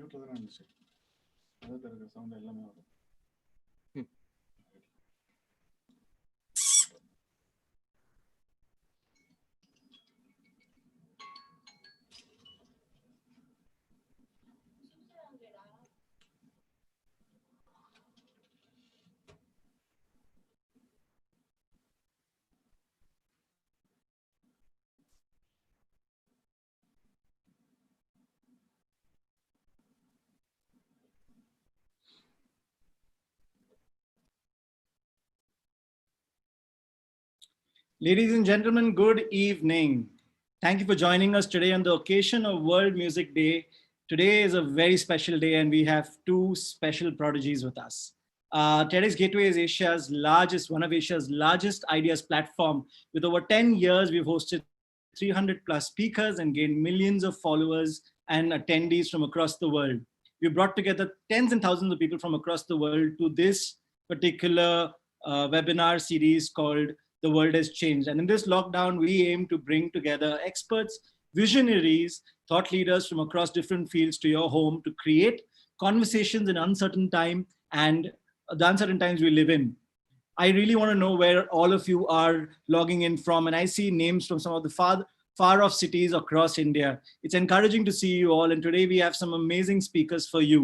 மியூட்ல தான் இருந்துச்சு. அதை தருகிற சவுண்ட் எல்லாமே வரும். Ladies and gentlemen, good evening. Thank you for joining us today on the occasion of World Music Day. Today is a very special day and we have two special prodigies with us. TEDxGateway is one of Asia's largest ideas platform. With over 10 years, we've hosted 300 plus speakers and gained millions of followers and attendees from across the world. We brought together tens and thousands of people from across the world to this particular webinar series called The World Has Changed. And in this lockdown, we aim to bring together experts, visionaries, thought leaders from across different fields to your home to create conversations in uncertain time and the uncertain times we live in. I really want to know where all of you are logging in from, and I see names from some of the far off cities across India. It's encouraging to see you all, and today we have some amazing speakers for you.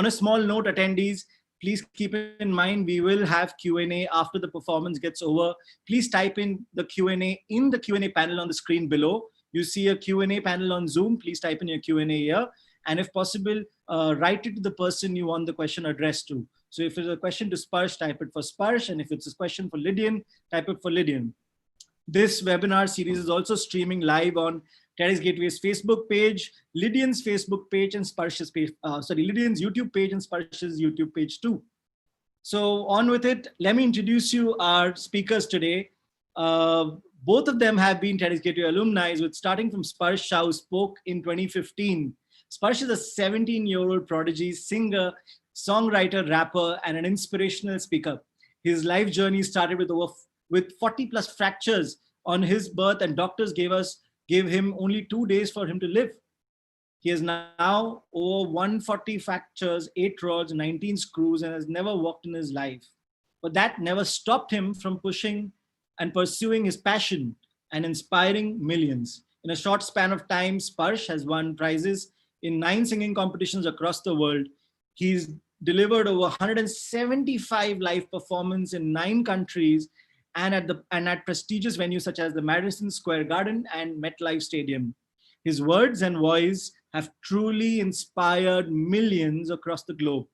On a small note, attendees, please keep in mind we will have Q&A after the performance gets over. Please type in the Q&A in the Q&A panel on the screen below. You see a Q&A panel on Zoom. Please type in your Q&A here. And if possible, write it to the person you want the question addressed to. So if it's a question to Sparsh, type it for Sparsh. And if it's a question for Lydian, type it for Lydian. This webinar series is also streaming live on TEDxGateway's Facebook page, Lydian's Facebook page, and Sparsh's page, Lydian's YouTube page and Sparsh's YouTube page too. So on with it, let me introduce you our speakers today. Both of them have been TEDxGateway alumni, with starting from Sparsh Shah, who spoke in 2015. Sparsh is a 17-year-old prodigy, singer, songwriter, rapper, and an inspirational speaker. His life journey started with 40 plus fractures on his birth, and doctors gave him only 2 days for him to live. He has now over 140 fractures, 8 rods, 19 screws, and has never walked in his life. But that never stopped him from pushing and pursuing his passion and inspiring millions. In a short span of time, Sparsh has won prizes in 9 singing competitions across the world. He's delivered over 175 live performances in 9 countries and at prestigious venues such as the Madison Square Garden and MetLife Stadium. His words and voice have truly inspired millions across the globe.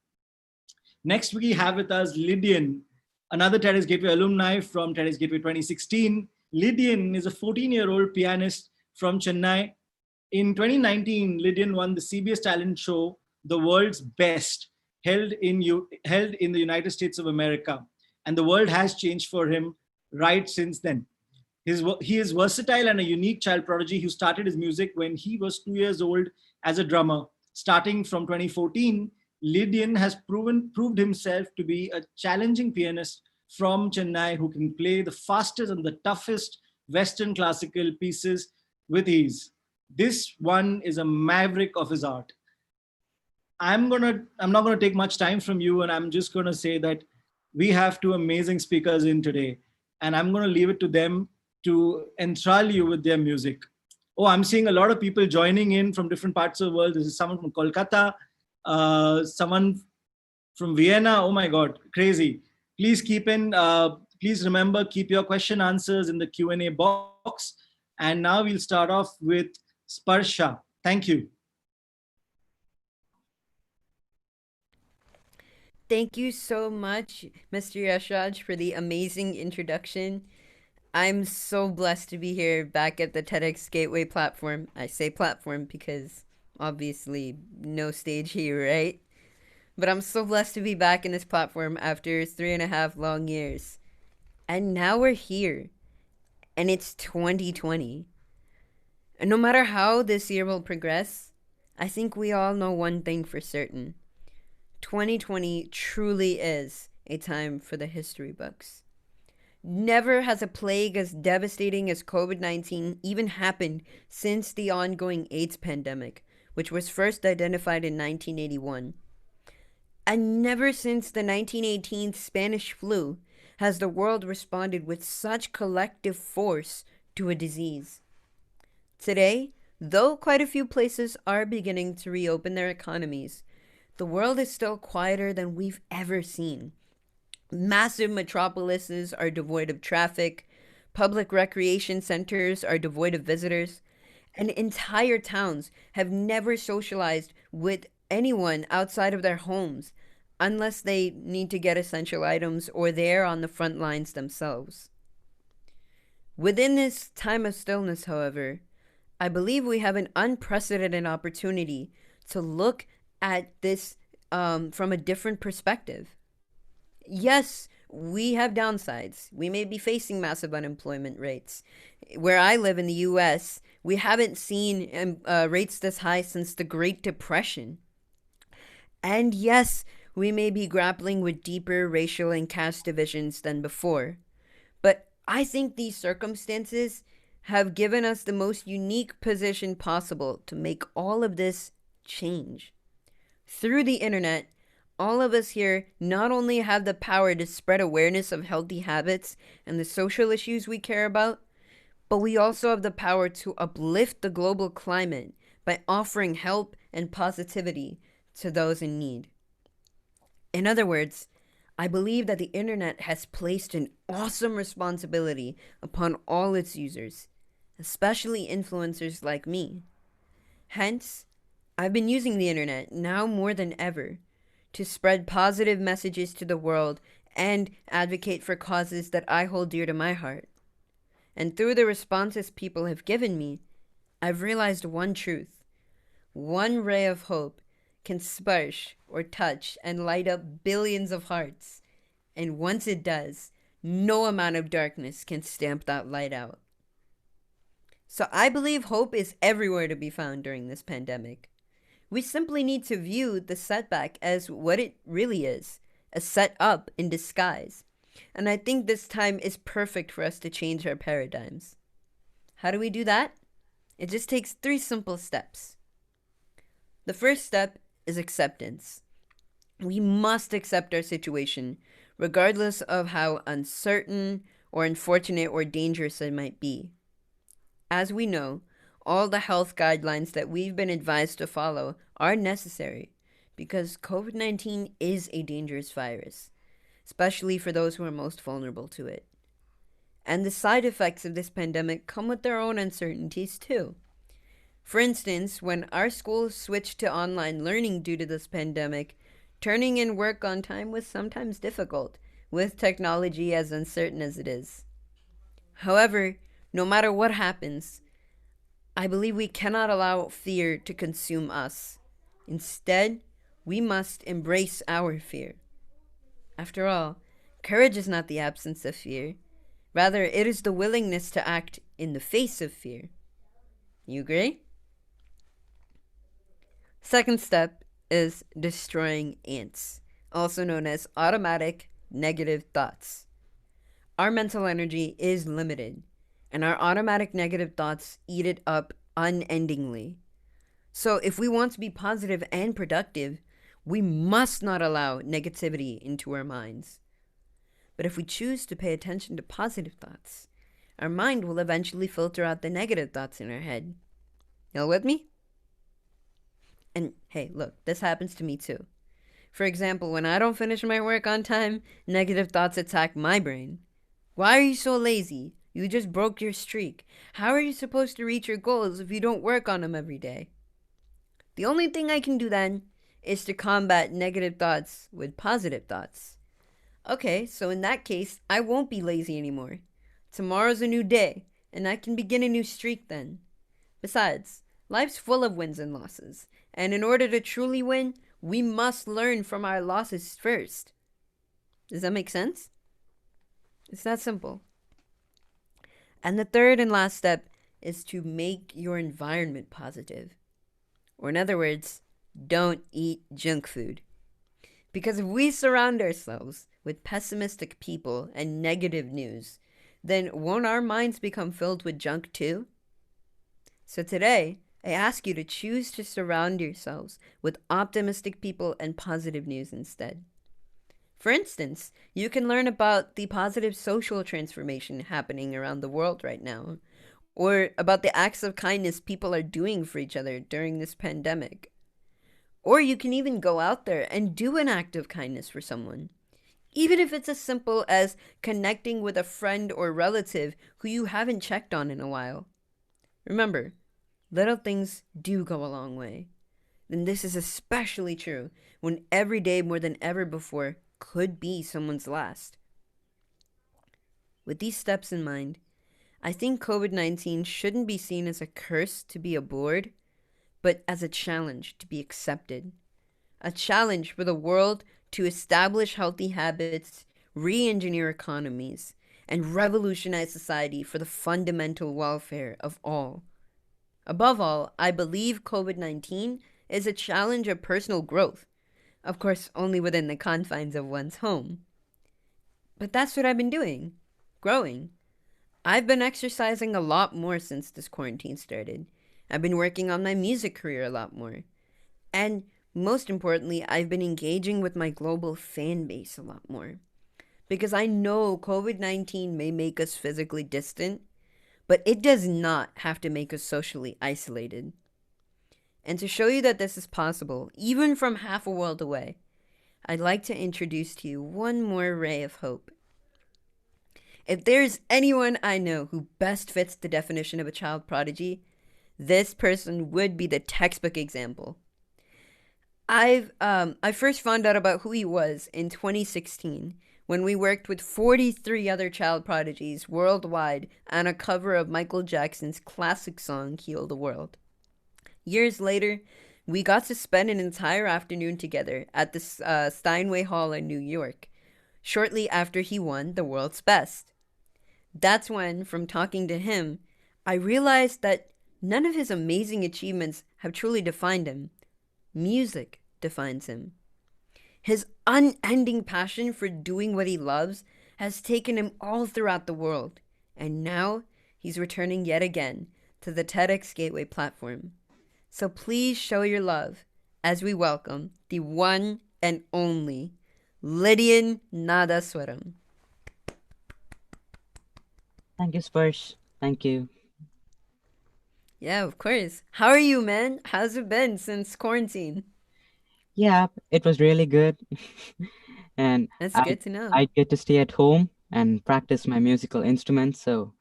Next, we have with us Lydian, another TEDxGateway alumni from TEDxGateway 2016. Lydian is a 14-year-old pianist from Chennai. In 2019, Lydian won the CBS talent show, The World's Best, held in the United States of America. And the world has changed for him right since then. He is versatile and a unique child prodigy who started his music when he was 2 years old as a drummer. Starting from 2014, Lydian has proved himself to be a challenging pianist from Chennai who can play the fastest and the toughest Western classical pieces with ease. This one is a maverick of his art. I'm not gonna take much time from you, and I'm just gonna say that we have 2 amazing speakers in today, and I'm gonna leave it to them to enthrall you with their music. Oh, I'm seeing a lot of people joining in from different parts of the world. This is someone from Kolkata, someone from Vienna. Oh my God, crazy. Please please remember, keep your question answers in the Q&A box. And now we'll start off with Sparsh Shah. Thank you. Thank you so much, Mr. Yashraj, for the amazing introduction. I'm so blessed to be here back at the TEDxGateway platform. I say platform because obviously no stage here, right? But I'm so blessed to be back in this platform after 3.5 long years. And now we're here. And it's 2020. And no matter how this year will progress, I think we all know one thing for certain. 2020 truly is a time for the history books. Never has a plague as devastating as COVID-19 even happened since the ongoing AIDS pandemic, which was first identified in 1981. And never since the 1918 Spanish flu has the world responded with such collective force to a disease. Today, though quite a few places are beginning to reopen their economies, the world is still quieter than we've ever seen. Massive metropolises are devoid of traffic, public recreation centers are devoid of visitors, and entire towns have never socialized with anyone outside of their homes unless they need to get essential items or they're on the front lines themselves. Within this time of stillness, however, I believe we have an unprecedented opportunity to look at this from a different perspective. Yes, we have downsides. We may be facing massive unemployment rates. Where I live in the US, we haven't seen rates this high since the Great Depression. And yes, we may be grappling with deeper racial and caste divisions than before. But I think these circumstances have given us the most unique position possible to make all of this change. Through the internet, all of us here not only have the power to spread awareness of healthy habits and the social issues we care about, but we also have the power to uplift the global climate by offering help and positivity to those in need. In other words, I believe that the internet has placed an awesome responsibility upon all its users, especially influencers like me. Hence, I've been using the internet now more than ever to spread positive messages to the world and advocate for causes that I hold dear to my heart. And through the responses people have given me, I've realized one truth. One ray of hope can sparsh or touch and light up billions of hearts. And once it does, no amount of darkness can stamp that light out. So I believe hope is everywhere to be found during this pandemic. We simply need to view the setback as what it really is, a setup in disguise. And I think this time is perfect for us to change our paradigms. How do we do that? It just takes 3 simple steps. The first step is acceptance. We must accept our situation, regardless of how uncertain or unfortunate or dangerous it might be. As we know, all the health guidelines that we've been advised to follow are necessary because COVID-19 is a dangerous virus, especially for those who are most vulnerable to it. And the side effects of this pandemic come with their own uncertainties too. For instance, when our schools switched to online learning due to this pandemic, turning in work on time was sometimes difficult, with technology as uncertain as it is. However, no matter what happens, I believe we cannot allow fear to consume us. Instead, we must embrace our fear. After all, courage is not the absence of fear. Rather, it is the willingness to act in the face of fear. You agree? Second step is destroying ants, also known as automatic negative thoughts. Our mental energy is limited, and our automatic negative thoughts eat it up unendingly. So if we want to be positive and productive, we must not allow negativity into our minds. But if we choose to pay attention to positive thoughts, our mind will eventually filter out the negative thoughts in our head. Y'all with me? And hey, look, this happens to me too. For example, when I don't finish my work on time, negative thoughts attack my brain. Why are you so lazy? You just broke your streak. How are you supposed to reach your goals if you don't work on them every day? The only thing I can do then is to combat negative thoughts with positive thoughts. Okay, so in that case, I won't be lazy anymore. Tomorrow's a new day, and I can begin a new streak then. Besides, life's full of wins and losses, and in order to truly win, we must learn from our losses first. Does that make sense? It's that simple. And the third and last step is to make your environment positive. Or in other words, don't eat junk food. Because if we surround ourselves with pessimistic people and negative news, then won't our minds become filled with junk too? So today, I ask you to choose to surround yourselves with optimistic people and positive news instead. For instance, you can learn about the positive social transformation happening around the world right now, or about the acts of kindness people are doing for each other during this pandemic. Or you can even go out there and do an act of kindness for someone, even if it's as simple as connecting with a friend or relative who you haven't checked on in a while. Remember, little things do go a long way. And this is especially true when every day more than ever before could be someone's last. With these steps in mind, I think COVID-19 shouldn't be seen as a curse to be abhorred, but as a challenge to be accepted. A challenge for the world to establish healthy habits, re-engineer economies, and revolutionize society for the fundamental welfare of all. Above all, I believe COVID-19 is a challenge of personal growth, of course, only within the confines of one's home. But that's what I've been doing, growing. I've been exercising a lot more since this quarantine started. I've been working on my music career a lot more. And most importantly, I've been engaging with my global fan base a lot more. Because I know COVID-19 may make us physically distant, but it does not have to make us socially isolated. And to show you that this is possible, even from half a world away, I'd like to introduce to you one more ray of hope. If there's anyone I know who best fits the definition of a child prodigy, this person would be the textbook example. I first found out about who he was in 2016 when we worked with 43 other child prodigies worldwide on a cover of Michael Jackson's classic song, Heal the World. Years later, we got to spend an entire afternoon together at the Steinway Hall in New York, shortly after he won the world's best. That's when, from talking to him, I realized that none of his amazing achievements have truly defined him. Music defines him. His unending passion for doing what he loves has taken him all throughout the world, and now he's returning yet again to the TEDxGateway platform. So please show your love as we welcome the one and only Lydian Nadhaswaram. Thank you, Sparsh. Thank you. Yeah, of course. How are you, man? How's it been since quarantine? Yeah, it was really good. And That's I good to know. I get to stay at home and practice my musical instruments, so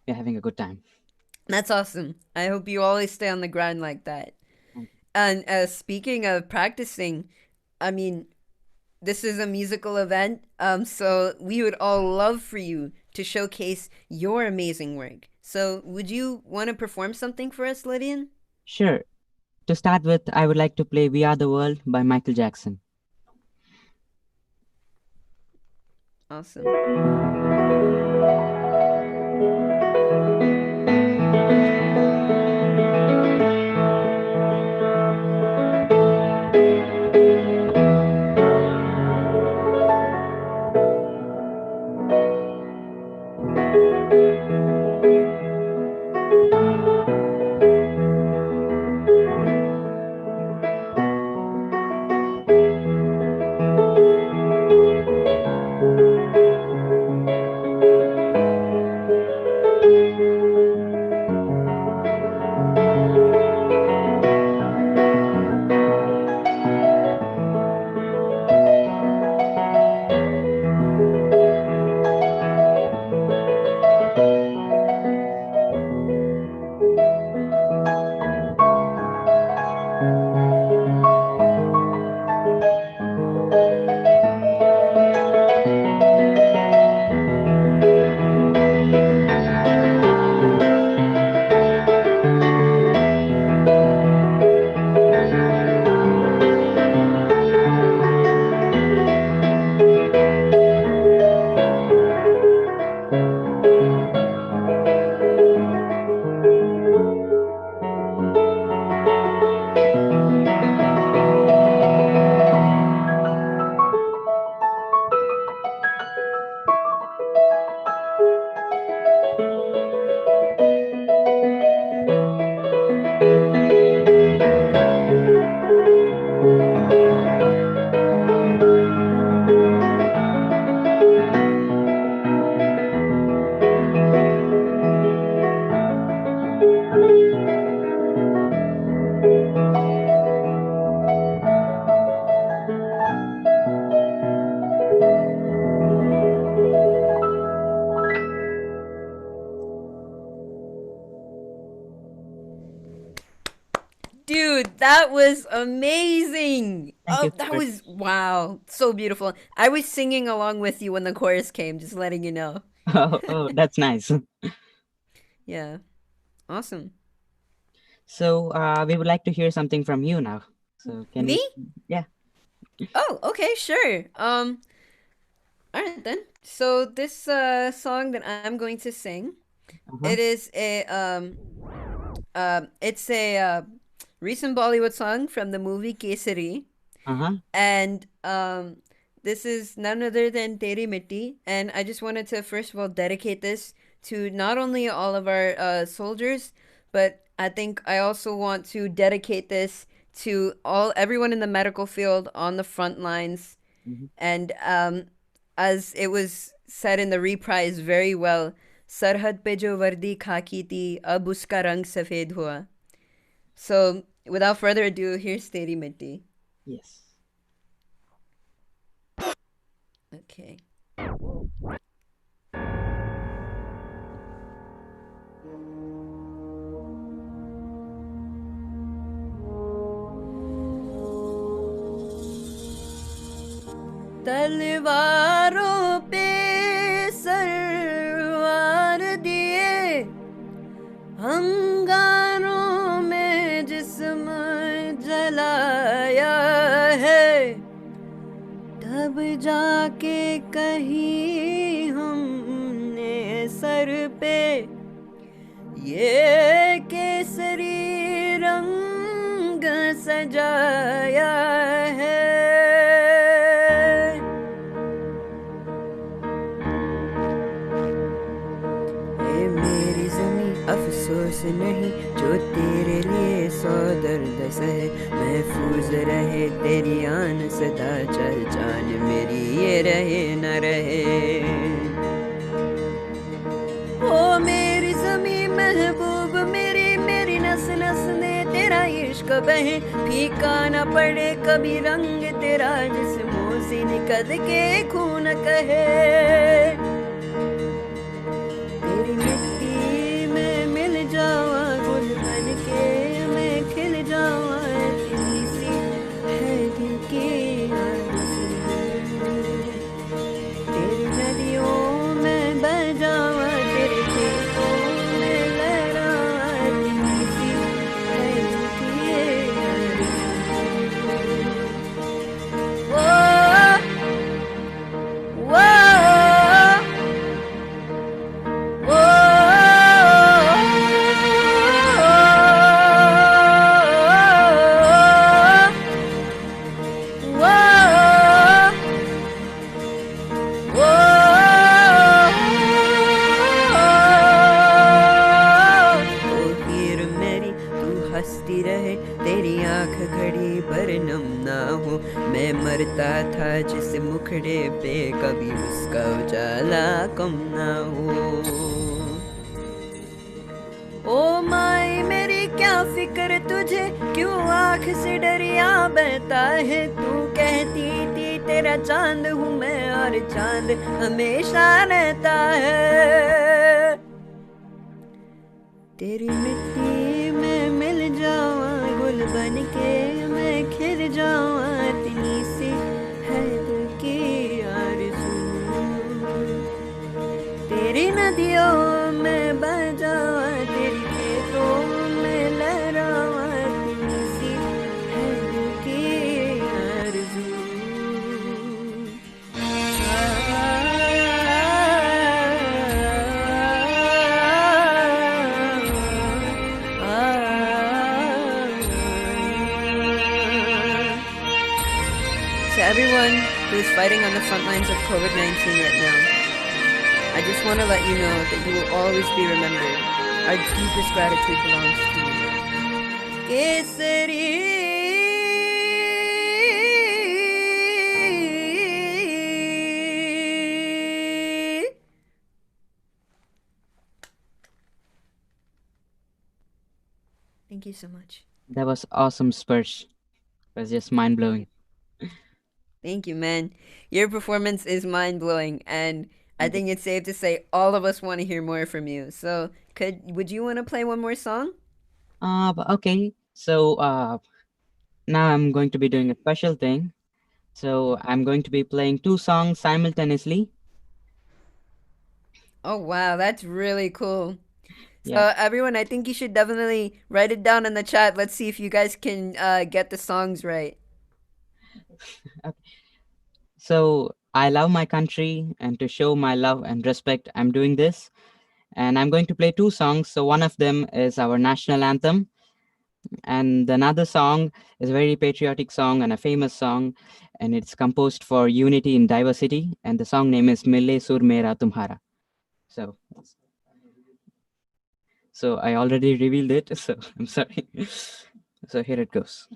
we're having a good time. That's awesome. I hope you always stay on the grind like that. Thank And speaking of practicing, I mean, this is a musical event, so we would all love for you to showcase your amazing work. So would you want to perform something for us, Lydian? Sure. To start with, I would like to play We Are the World by Michael Jackson. Awesome. Dude, that was amazing. Thank you, That Sparsh. was wow, so beautiful. I was singing along with you when the chorus came, just letting you know. Oh, that's nice. Yeah. Awesome. So we would like to hear something from you now. So can Me? we? Yeah. Oh, okay, sure. All right then. So this song that I'm going to sing, Uh-huh. it is it's a recent Bollywood song from the movie Kesari, Uh-huh. and this is none other than Teri Mitti, and I just wanted to first of all dedicate this to not only all of our soldiers, but I think I also want to dedicate this to everyone in the medical field on the front lines, Mhm. and as it was said in the reprise very well, सरहद पे जो वर्दी खाकी थी अब उसका रंग सफेद हुआ. So without further ado, here's Teri Mitti. Yes. Okay. तलवारों पे सरवार दिए, अंगारों में जिस्म जलाया है, तब जाके कहीं हमने सर पे ये केसरी रंग सजाया है. अफसोस नहीं जो तेरे लिए सौ दर्द सहे, महफूज रहे तेरी आन सदा, चल जान मेरी ये रहे न रहे. ओ मेरी ज़मी महबूब मेरी, मेरी नस नस में तेरा इश्क बहे, फीका न पड़े कभी रंग तेरा, जिस्मों से निकल के खून कहे. तेरी मिट्टी जावा गुल बन के मैं खिल जावा, इतनी सी है दिल की आरज़ू. तेरी नदियों में बह जावा, तेरे खेतों में लहरावा, इतनी सी है दिल की आरज़ू. वो मरता था जिस मुखड़े पे, कभी उसका उजाला कम ना हो. ओ माई मेरी क्या फिक्र तुझे, क्यों आँख से डरिया बहता है, तू कहती थी तेरा चांद हूँ मैं, और चांद हमेशा रहता है. तेरी मिट्टी में मिल जावा गुल बन के मैं खिल जावा, इतनी सी है दिल की आरज़ू. तेरी नदियों में बह जावा, तेरी खेतों में लहरावा, इतनी सी है दिल की आरज़ू. To everyone who is fighting on the front lines of COVID-19 right now, I just want to let you know that you will always be remembered. Our deepest gratitude belongs to you. Kesari. Thank you so much. That was awesome, Sparsh. It was just mind blowing. Thank you, man. Your performance is mind-blowing, and I think it's safe to say all of us want to hear more from you. So, would you want to play one more song? Okay. So now I'm going to be doing a special thing. So I'm going to be playing 2 songs simultaneously. Oh wow, that's really cool. So Yeah. everyone, I think you should definitely write it down in the chat. Let's see if you guys can get the songs right. So I love my country, and to show my love and respect, I'm doing this. And I'm going to play 2 songs. So one of them is our national anthem, and another song is a very patriotic song and a famous song, and it's composed for unity in diversity. And the song name is Mille Sur Mera Tumhara. So I already revealed it. So I'm sorry. So here it goes.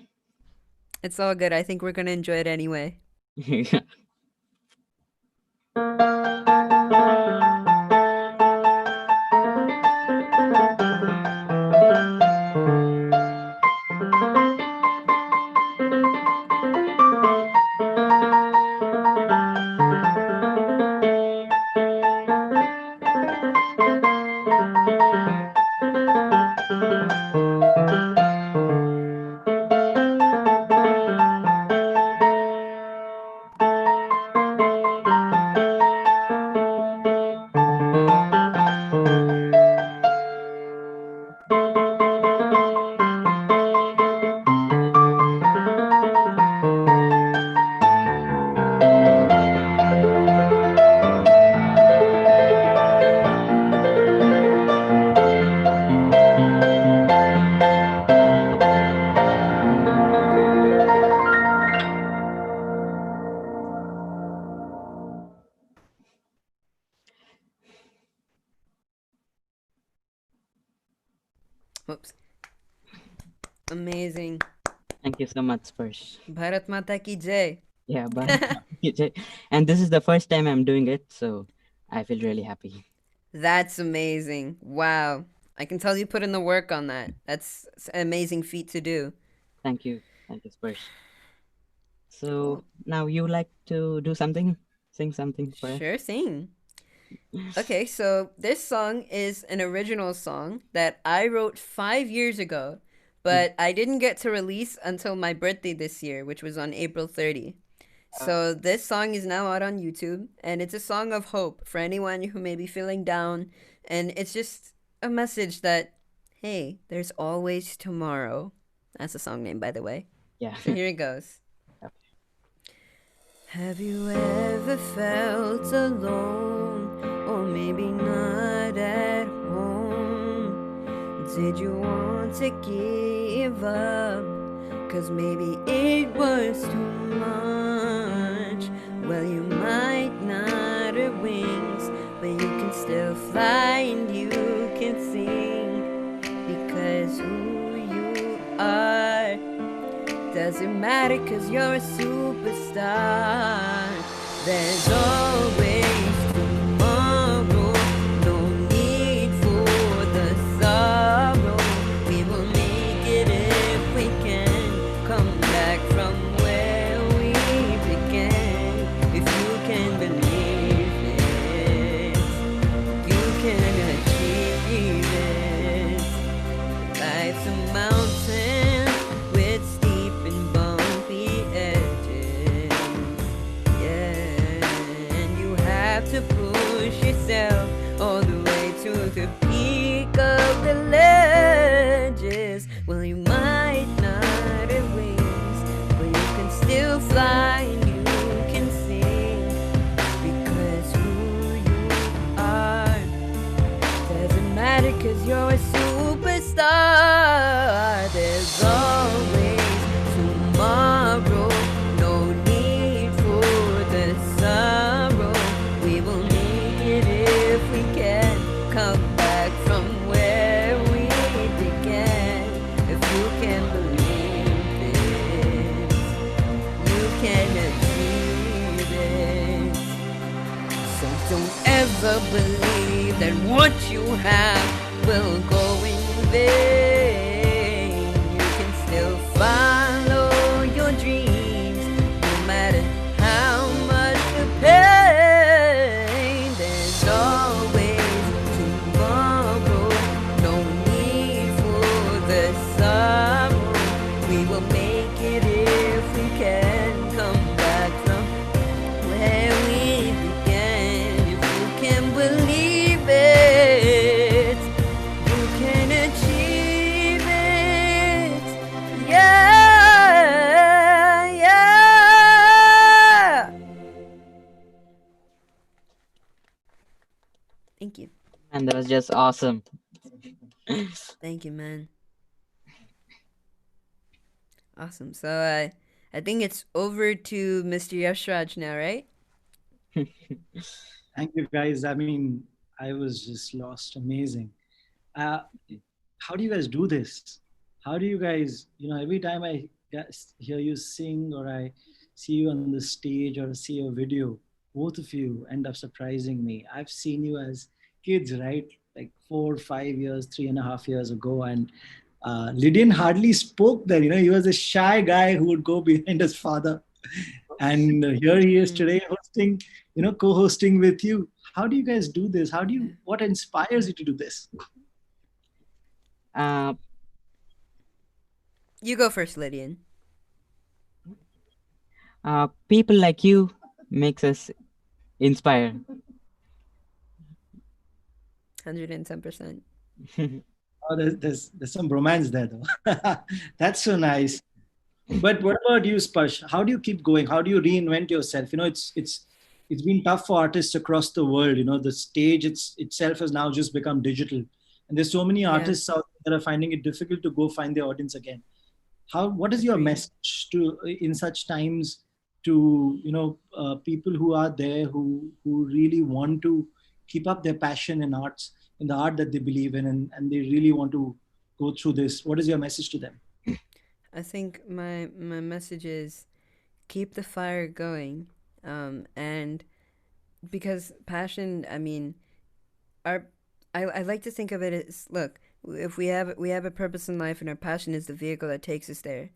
It's all good. I think we're gonna enjoy it anyway. Whoops. Amazing. Thank you so much, Sparsh. Bharat Mata ki jai. Yeah, but and this is the first time I'm doing it, so I feel really happy. That's amazing. Wow. I can tell you put in the work on that. That's an amazing feat to do. Thank you, Sparsh. So now you would like to do something, sing something for us? Sure thing. Okay, so this song is an original song that I wrote 5 years ago, but I didn't get to release until my birthday this year, which was on April 30. So this song is now out on YouTube, and it's a song of hope for anyone who may be feeling down, and it's just a message that, hey, there's always tomorrow. That's the song name, by the way. Yeah. So here it goes. Have you ever felt alone, or maybe not at home? Did you want to give up, 'cause maybe it was too much? Well, you might not have wings, but you can still fly and you can sing, because who you are doesn't matter, 'cause you're a superstar. There's always tomorrow, no need for the sorrow. We will make it if we can come back from where we began. If you can believe it, you can achieve it. Life's a mountain with steep and bumpy edges, yeah, and you have to push yourself all the way to the peak of the ledges. Well, you might not have wings, but you can still fly and you can sing, because who you are doesn't matter, 'cause you're a superstar. There's always tomorrow, no need for the sorrow. We will make it if we can come back from where we began. If you can believe it, you can achieve it. So don't ever believe that what you have will go in vain. You can still follow your dreams, no matter how much the pain. There's always tomorrow, no need for the sorrow. We will make it if we can come back from where we began. If you can believe it, you can achieve it. Yeah, yeah. Thank you. And that was just awesome. Thank you, man. Awesome. So I think it's over to Mr. Yashraj now, right? Thank you, guys. I mean, I was just lost. Amazing. How do you guys do this? How do you guys, every time I hear you sing or I see you on the stage or see a video, both of you end up surprising me. I've seen you as kids, right? Like 4 or 5 years, 3.5 years ago. And Lydian hardly spoke then. He was a shy guy who would go behind his father. And here he is today hosting, co-hosting with you. How do you guys do this? What inspires you to do this? You go first, Lydian. People like you makes us inspire. 110%. Oh, there's some romance there, though. That's so nice. But what about you, Sparsh? How do you keep going? How do you reinvent yourself? It's been tough for artists across the world. The stage itself has now just become digital, and there's so many artists out there that are finding it difficult to go find their audience again. What is your message in such times to people who are there who really want to keep up their passion in arts, in the art that they believe in, and they really want to go through this? What is your message to them? I think my message is keep the fire going, and because passion, I mean, I like to think of it as, look, if we have a purpose in life and our passion is the vehicle that takes us there,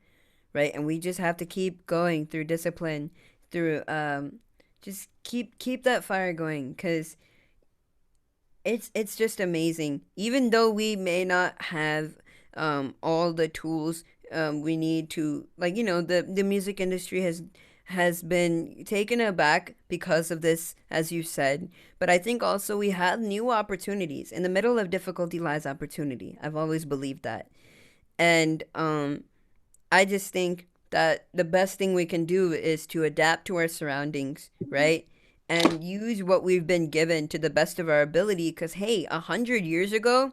right? And we just have to keep going through discipline, through just keep that fire going, because it's just amazing. Even though we may not have all the tools we need to, like, the music industry has been taken aback because of this, as you said. But I think also we have new opportunities. In the middle of difficulty lies opportunity. I've always believed that. And I just think that the best thing we can do is to adapt to our surroundings, right? And use what we've been given to the best of our ability. Because, hey, 100 years ago,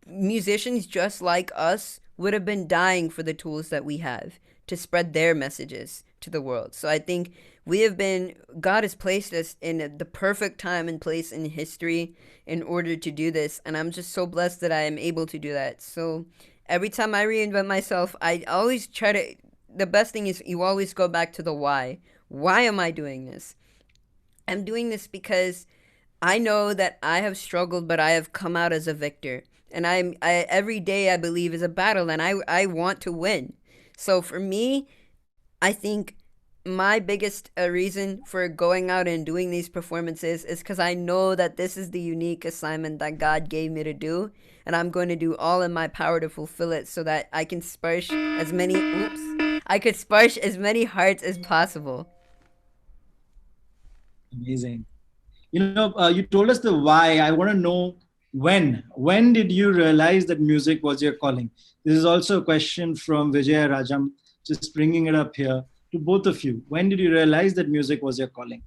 musicians just like us would have been dying for the tools that we have to spread their messages to the world. So I think God has placed us in the perfect time and place in history in order to do this. And I'm just so blessed that I am able to do that. So every time I reinvent myself, I always the best thing is you always go back to the why. Why am I doing this? I'm doing this because I know that I have struggled, but I have come out as a victor. And every day I believe is a battle, and I want to win. So for me, I think my biggest reason for going out and doing these performances is because I know that this is the unique assignment that God gave me to do, and I'm going to do all in my power to fulfill it so that I can sparsh as many hearts as possible. Amazing. You told us the why. I want to know when did you realize that music was your calling? This is also a question from Vijay Rajam, just bringing it up here to both of you. When did you realize that music was your calling?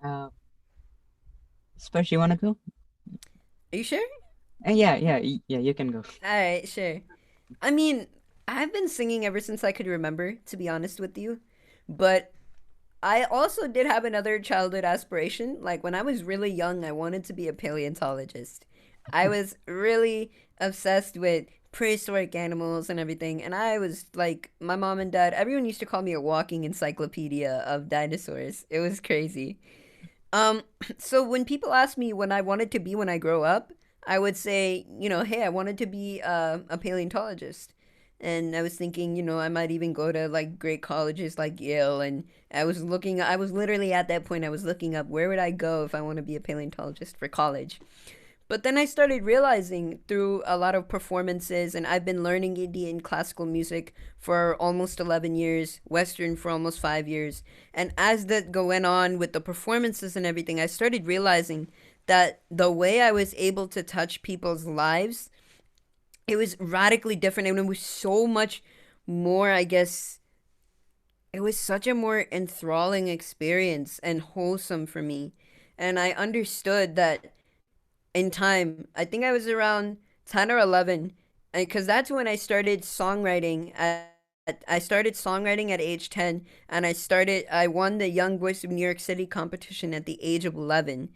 Sparsh, you want to go? Are you sure? Yeah, you can go. All right, sure. I mean, I've been singing ever since I could remember, to be honest with you. But I also did have another childhood aspiration. Like, when I was really young, I wanted to be a paleontologist. I was really obsessed with prehistoric animals and everything. And I was like, my mom and dad, everyone used to call me a walking encyclopedia of dinosaurs. It was crazy. So when people ask me when I wanted to be when I grow up, I would say, hey, I wanted to be a paleontologist. And I was thinking, I might even go to like great colleges like Yale. And I was literally at that point, I was looking up where would I go if I want to be a paleontologist for college. But then I started realizing through a lot of performances, and I've been learning Indian classical music for almost 11 years, Western for almost 5 years. And as that went on with the performances and everything, I started realizing that the way I was able to touch people's lives, it was radically different. And it was so much more, I guess, it was such a more enthralling experience and wholesome for me. And I understood that in time. I think I was around 10 or 11 because that's when I started songwriting I started songwriting at age 10, and I won the Young Voice of New York City competition at the age of 11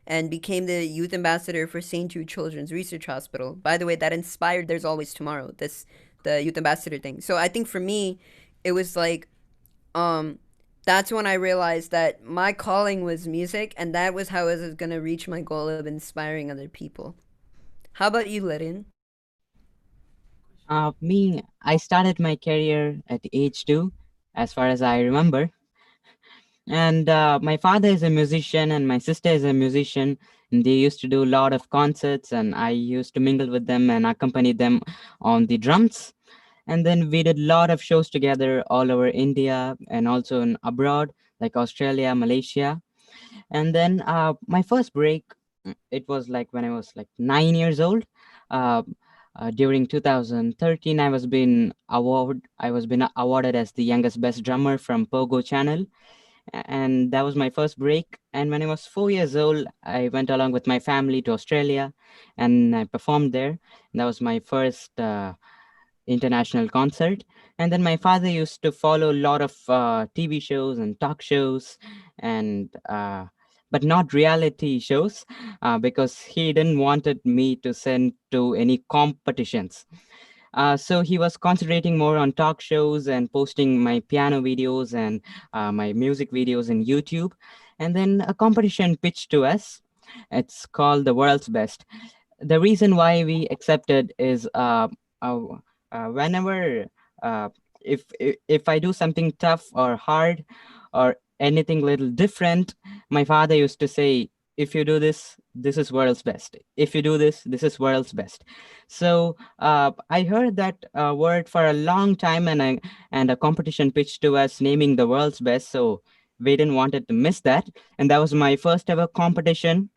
and became the youth ambassador for St. Jude Children's Research Hospital. By the way, that inspired There's Always Tomorrow, this the youth ambassador thing. So I think for me it was like um that's when I realized that my calling was music, and that was how I was going to reach my goal of inspiring other people. How about you, Lydian? Me, I started my career at age 2, as far as I remember. And my father is a musician, and my sister is a musician. And they used to do a lot of concerts, and I used to mingle with them and accompany them on the drums. And then we did a lot of shows together all over India and also in abroad, like Australia, Malaysia. And then my first break, it was like when I was like 9 years old. Uh, during 2013, I was been awarded as the youngest best drummer from Pogo Channel, and that was my first break. And when I was 4 years old, I went along with my family to Australia, and I performed there. And that was my first international concert. And then my father used to follow a lot of TV shows and talk shows, and but not reality shows, because he didn't wanted me to send to any competitions. So he was concentrating more on talk shows and posting my piano videos and my music videos in YouTube. And then a competition pitched to us. It's called the World's Best. The reason why we accepted is uh, whenever uh, if I do something tough or hard or anything little different, my father used to say, if you do this, this is world's best. If you do this, this is world's best. So I heard that word for a long time, and a competition pitched to us naming the world's best. So we didn't wanted to miss that, and that was my first ever competition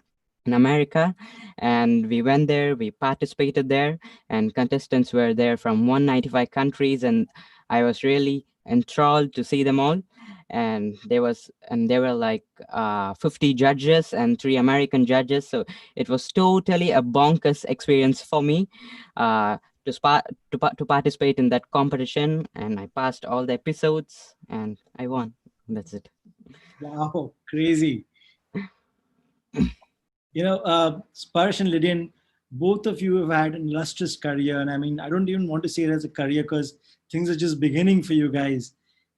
in America. And we went there, we participated there, and contestants were there from 195 countries, and I was really enthralled to see them all. And there were like 50 judges and 3 American judges. So it was totally a bonkers experience for me uh, to participate in that competition, and I passed all the episodes and I won. That's it. Wow, crazy. Sparsh and Lydian, both of you have had an illustrious career. And I mean, I don't even want to say it as a career because things are just beginning for you guys.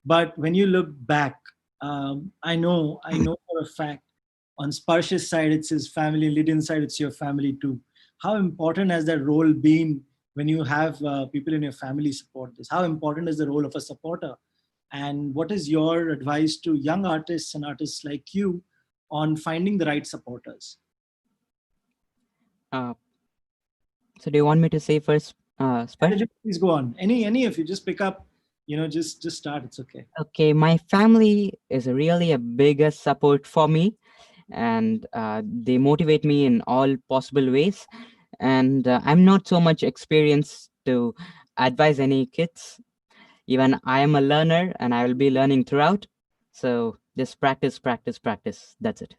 But when you look back, I know for a fact, on Sparsh's side, it's his family, Lydian's side, it's your family too. How important has that role been when you have people in your family support this? How important is the role of a supporter? And what is your advice to young artists and artists like you on finding the right supporters? So do you want me to say first, Sparsh? Please go on. Any of you, just pick up. Just start. It's okay. Okay, my family is really a biggest support for me, and they motivate me in all possible ways. And I'm not so much experienced to advise any kids. Even I am a learner, and I will be learning throughout. So just practice, practice, practice. That's it.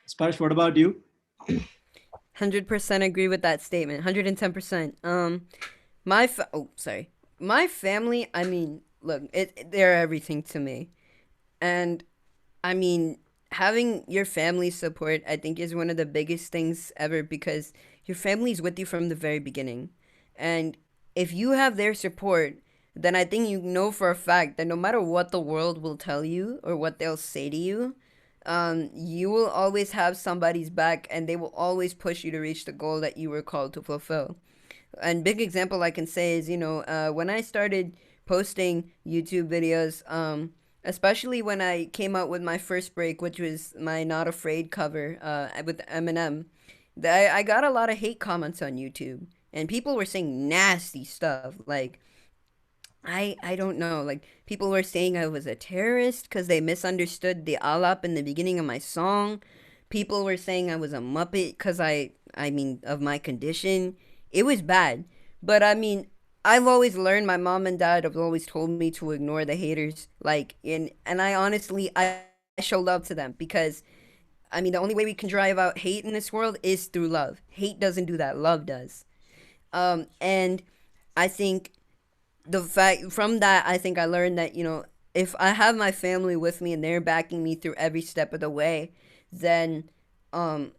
Sparsh, what about you? 100% agree with that statement. 110%. My family, I mean, look, they're everything to me. And I mean, having your family support, I think, is one of the biggest things ever, because your family's with you from the very beginning. And if you have their support, then I think you know for a fact that no matter what the world will tell you or what they'll say to you, you will always have somebody's back, and they will always push you to reach the goal that you were called to fulfill. And big example I can say is, when I started posting YouTube videos, especially when I came out with my first break, which was my Not Afraid cover with Eminem, I got a lot of hate comments on YouTube, and people were saying nasty stuff. Like, I don't know. Like, people were saying I was a terrorist because they misunderstood the alap in the beginning of my song. People were saying I was a muppet because I mean, of my condition. It was bad. But I mean, I've always learned, my mom and dad have always told me to ignore the haters. Like, and I honestly, I show love to them because I mean, the only way we can drive out hate in this world is through love. Hate doesn't do that. Love does. And I think the fact from that, I think I learned that, if I have my family with me and they're backing me through every step of the way, then um,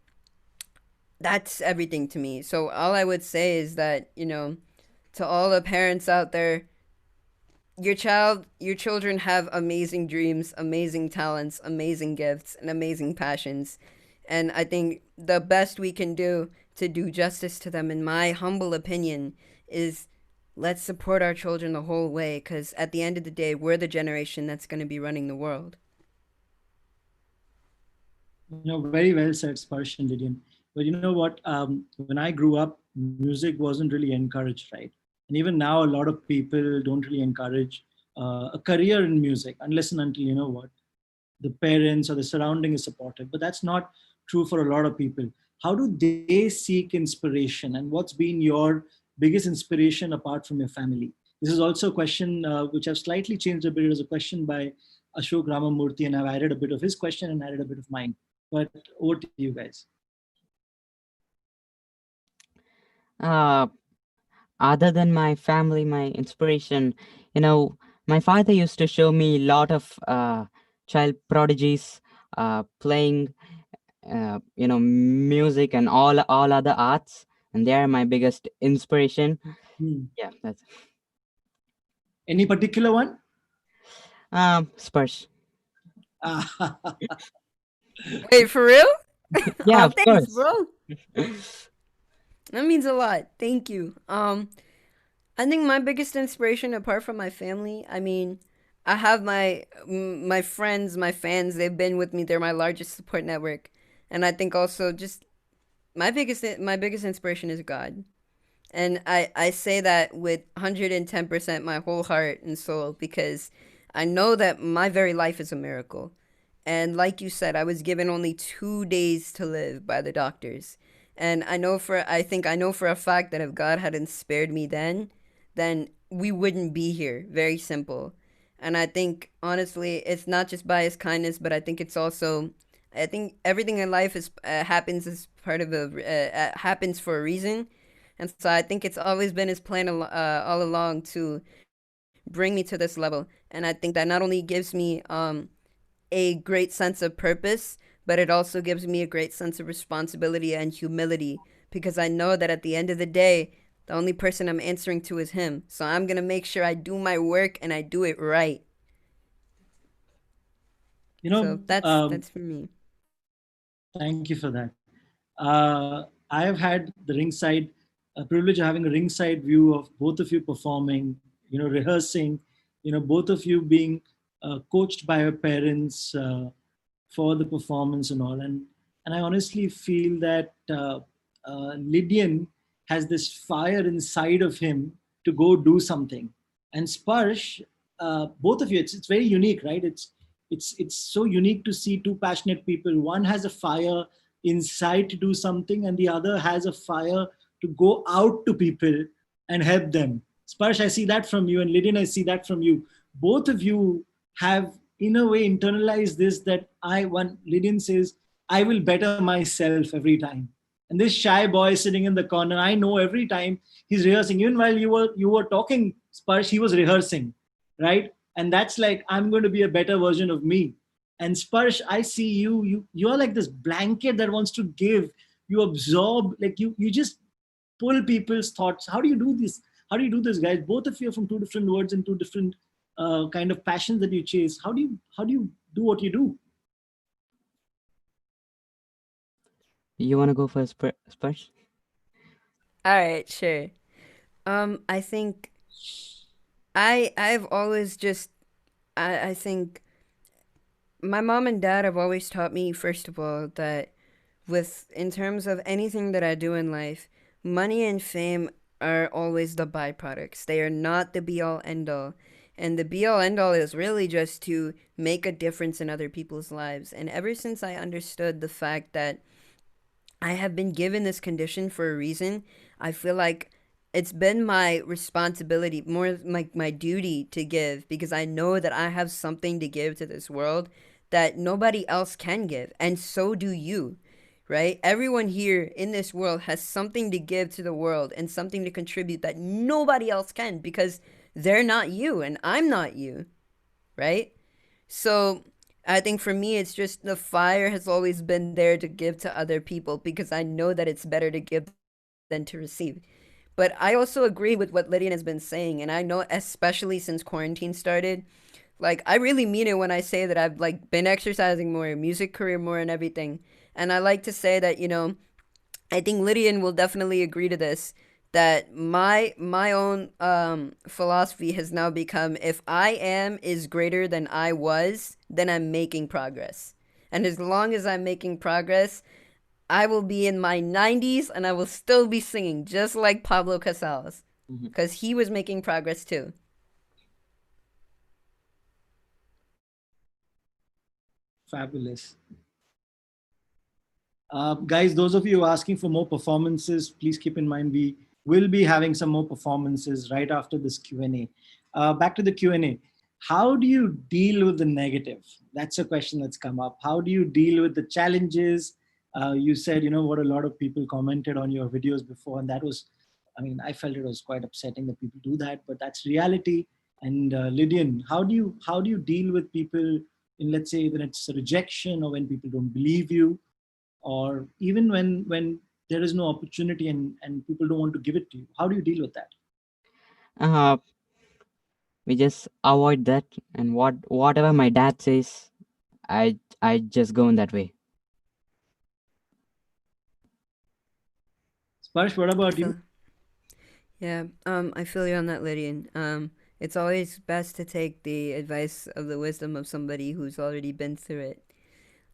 that's everything to me. So all I would say is that, to all the parents out there, your children have amazing dreams, amazing talents, amazing gifts, and amazing passions. And I think the best we can do to do justice to them, in my humble opinion, is let's support our children the whole way, because at the end of the day, we're the generation that's going to be running the world. Very well said, Sparsh and Lydian. But you know what? When I grew up, music wasn't really encouraged, right? And even now, a lot of people don't really encourage a career in music unless and until, the parents or the surrounding is supportive. But that's not true for a lot of people. How do they seek inspiration? And what's been your biggest inspiration apart from your family? This is also a question which I've slightly changed a bit. It was a question by Ashok Ramamurthy, and I've added a bit of his question and added a bit of mine. But over to you guys. Other than my family, my inspiration, my father used to show me a lot of child prodigies playing, music and all other arts, and they are my biggest inspiration. Yeah, that's Any particular one? Sparsh. Wait, for real? Yeah, Oh, of thanks, course. bro. That means a lot. Thank you. I think my biggest inspiration, apart from my family, I mean, I have my friends, my fans. They've been with me. They're my largest support network, and I think also just my biggest inspiration is God. And I say that with 110% my whole heart and soul, because I know that my very life is a miracle. And like you said, I was given only 2 days to live by the doctors. And I know for a fact that if God hadn't spared me then we wouldn't be here. Very simple. And I think, honestly, it's not just by his kindness, but I think everything in life happens as part of happens for a reason. And so I think it's always been his plan all along to bring me to this level. And I think that not only gives me a great sense of purpose, but it also gives me a great sense of responsibility and humility, because I know that at the end of the day, the only person I'm answering to is him. So I'm going to make sure I do my work and I do it right. So that's for me. Thank you for that. I have had the ringside privilege of having a ringside view of both of you performing, rehearsing, both of you being coached by your parents for the performance and all. And I honestly feel that Lydian has this fire inside of him to go do something. And Sparsh, both of you, it's very unique, right? It's so unique to see two passionate people. One has a fire inside to do something, and the other has a fire to go out to people and help them. Sparsh, I see that from you, and Lydian, I see that from you. Both of you have, in a way, internalized this, that Lydian says, I will better myself every time. And this shy boy sitting in the corner, I know every time he's rehearsing. Even while you were talking, Sparsh, he was rehearsing, right? And that's like, I'm going to be a better version of me. And Sparsh, I see you are like this blanket that wants to give. You absorb, like you just pull people's thoughts. How do you do this? How do you do this, guys? Both of you are from two different worlds and two different kind of passions that you chase. How do you do what you do? You want to go first, Sparsh? All right, sure. I think I've always just I think my mom and dad have always taught me, first of all, that in terms of anything that I do in life, money and fame are always the byproducts. They are not the be all end all. And the be all end all is really just to make a difference in other people's lives. And ever since I understood the fact that I have been given this condition for a reason, I feel like it's been my responsibility, more like my duty to give, because I know that I have something to give to this world that nobody else can give. And so do you, right? Everyone here in this world has something to give to the world and something to contribute that nobody else can, because they're not you and I'm not you, right? So I think for me, it's just the fire has always been there to give to other people, because I know that it's better to give than to receive. But I also agree with what Lydian has been saying. And I know, especially since quarantine started, like, I really mean it when I say that I've, like, been exercising more, music career more, and everything. And I like to say that, I think Lydian will definitely agree to this, that my own philosophy has now become, if I am is greater than I was, then I'm making progress. And as long as I'm making progress, I will be in my 90s and I will still be singing just like Pablo Casals, because he was making progress too. Fabulous. Guys, those of you asking for more performances, please keep in mind we will be having some more performances right after this Q&A. Back to the Q&A. How do you deal with the negative? That's a question that's come up. How do you deal with the challenges? You said, what a lot of people commented on your videos before, and that was, I felt it was quite upsetting that people do that, but that's reality. And Lydian, how do you deal with people in, let's say, when it's a rejection or when people don't believe you, or even when there is no opportunity and people don't want to give it to you? How do you deal with that? Uh, we just avoid that, and whatever my dad says, I just go in that way. Sparsh, what about you? Yeah, I feel you on that, Lydian. It's always best to take the advice of the wisdom of somebody who's already been through it.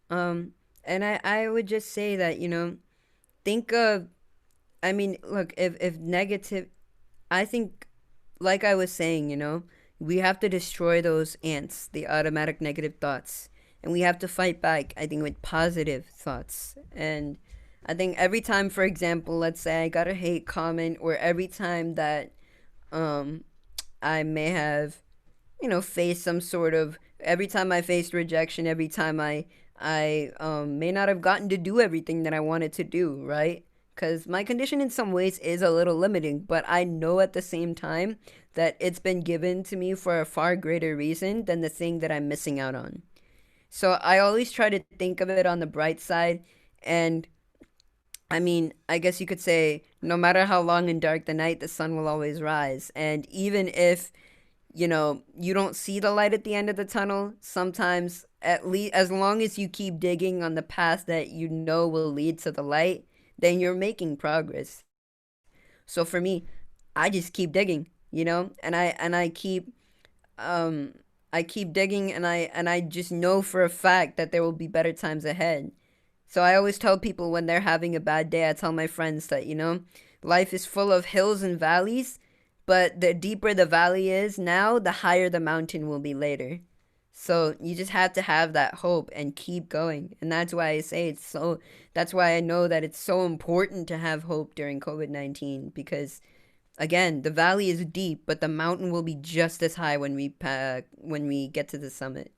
And I would just say that, think of, look, if negative, I think, like I was saying, we have to destroy those ants, the automatic negative thoughts, and we have to fight back, I think, with positive thoughts. And I think every time, for example, let's say I got a hate comment, or every time that I may have, faced some sort of, every time I faced rejection, every time I may not have gotten to do everything that I wanted to do, right? Because my condition in some ways is a little limiting, but I know at the same time that it's been given to me for a far greater reason than the thing that I'm missing out on. So I always try to think of it on the bright side. And I guess you could say, no matter how long and dark the night, the sun will always rise. And even if, you don't see the light at the end of the tunnel, sometimes, at least as long as you keep digging on the path that you know will lead to the light, then you're making progress. So for me, I just keep digging, um I keep digging, and I just know for a fact that there will be better times ahead. So I always tell people when they're having a bad day, I tell my friends that, life is full of hills and valleys, but the deeper the valley is now, the higher the mountain will be later. So you just have to have that hope and keep going. And that's why I say that's why I know that it's so important to have hope during COVID-19, because again, the valley is deep, but the mountain will be just as high when we get to the summit.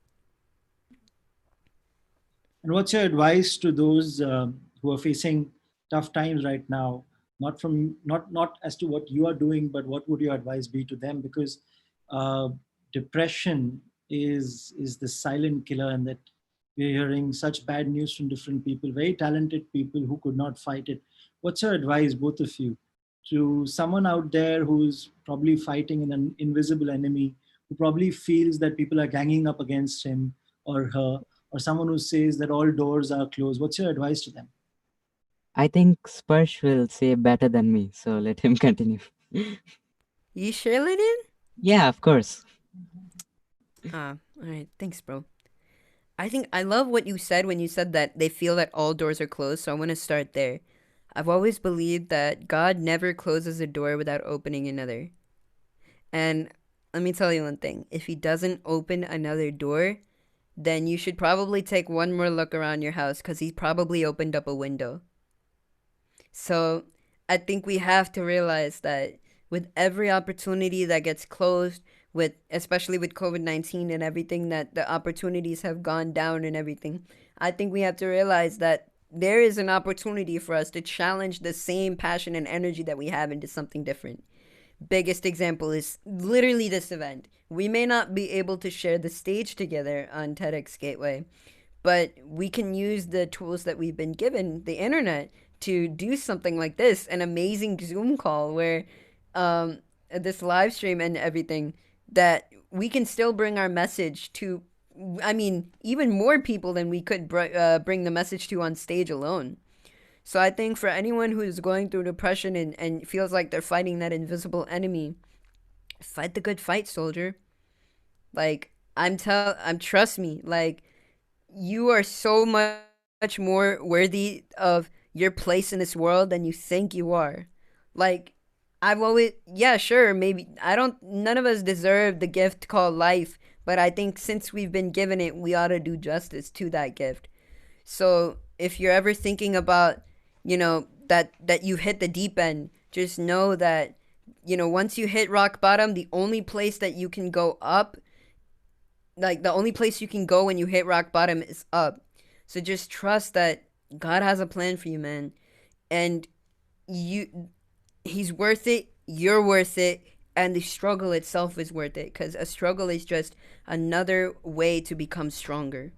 And what's your advice to those who are facing tough times right now? Not as to what you are doing, but what would your advice be to them? Because depression is the silent killer, and that we're hearing such bad news from different people, very talented people who could not fight it. What's your advice, both of you, to someone out there who's probably fighting an invisible enemy, who probably feels that people are ganging up against him or her, or someone who says that all doors are closed? What's your advice to them? I think Sparsh will say better than me, so let him continue. You sure, Lydian? Yeah, of course. All right. Thanks, bro. I think I love what you said when you said that they feel that all doors are closed. So I want to start there. I've always believed that God never closes a door without opening another. And let me tell you one thing, if he doesn't open another door, then you should probably take one more look around your house because he's probably opened up a window. So I think we have to realize that with every opportunity that gets closed, with especially with COVID-19 and everything, that the opportunities have gone down and everything, I think we have to realize that there is an opportunity for us to challenge the same passion and energy that we have into something different. Biggest example is literally this event. We may not be able to share the stage together on TEDx Gateway, but we can use the tools that we've been given, the internet, to do something like this, an amazing Zoom call where this live stream and everything, that we can still bring our message to, I mean, even more people than we could bring the message to on stage alone. So I think for anyone who is going through depression and feels like they're fighting that invisible enemy, fight the good fight, soldier. Like I'm trust me, like you are so much more worthy of your place in this world than you think you are. Like I've always, yeah, sure, maybe I don't, none of us deserve the gift called life, but I think since we've been given it, we ought to do justice to that gift. So if you're ever thinking about, that you hit the deep end, just know that, once you hit rock bottom, the only place that you can go up, like the only place you can go when you hit rock bottom is up. So just trust that God has a plan for you, man. And he's worth it, you're worth it, and the struggle itself is worth it, because a struggle is just another way to become stronger.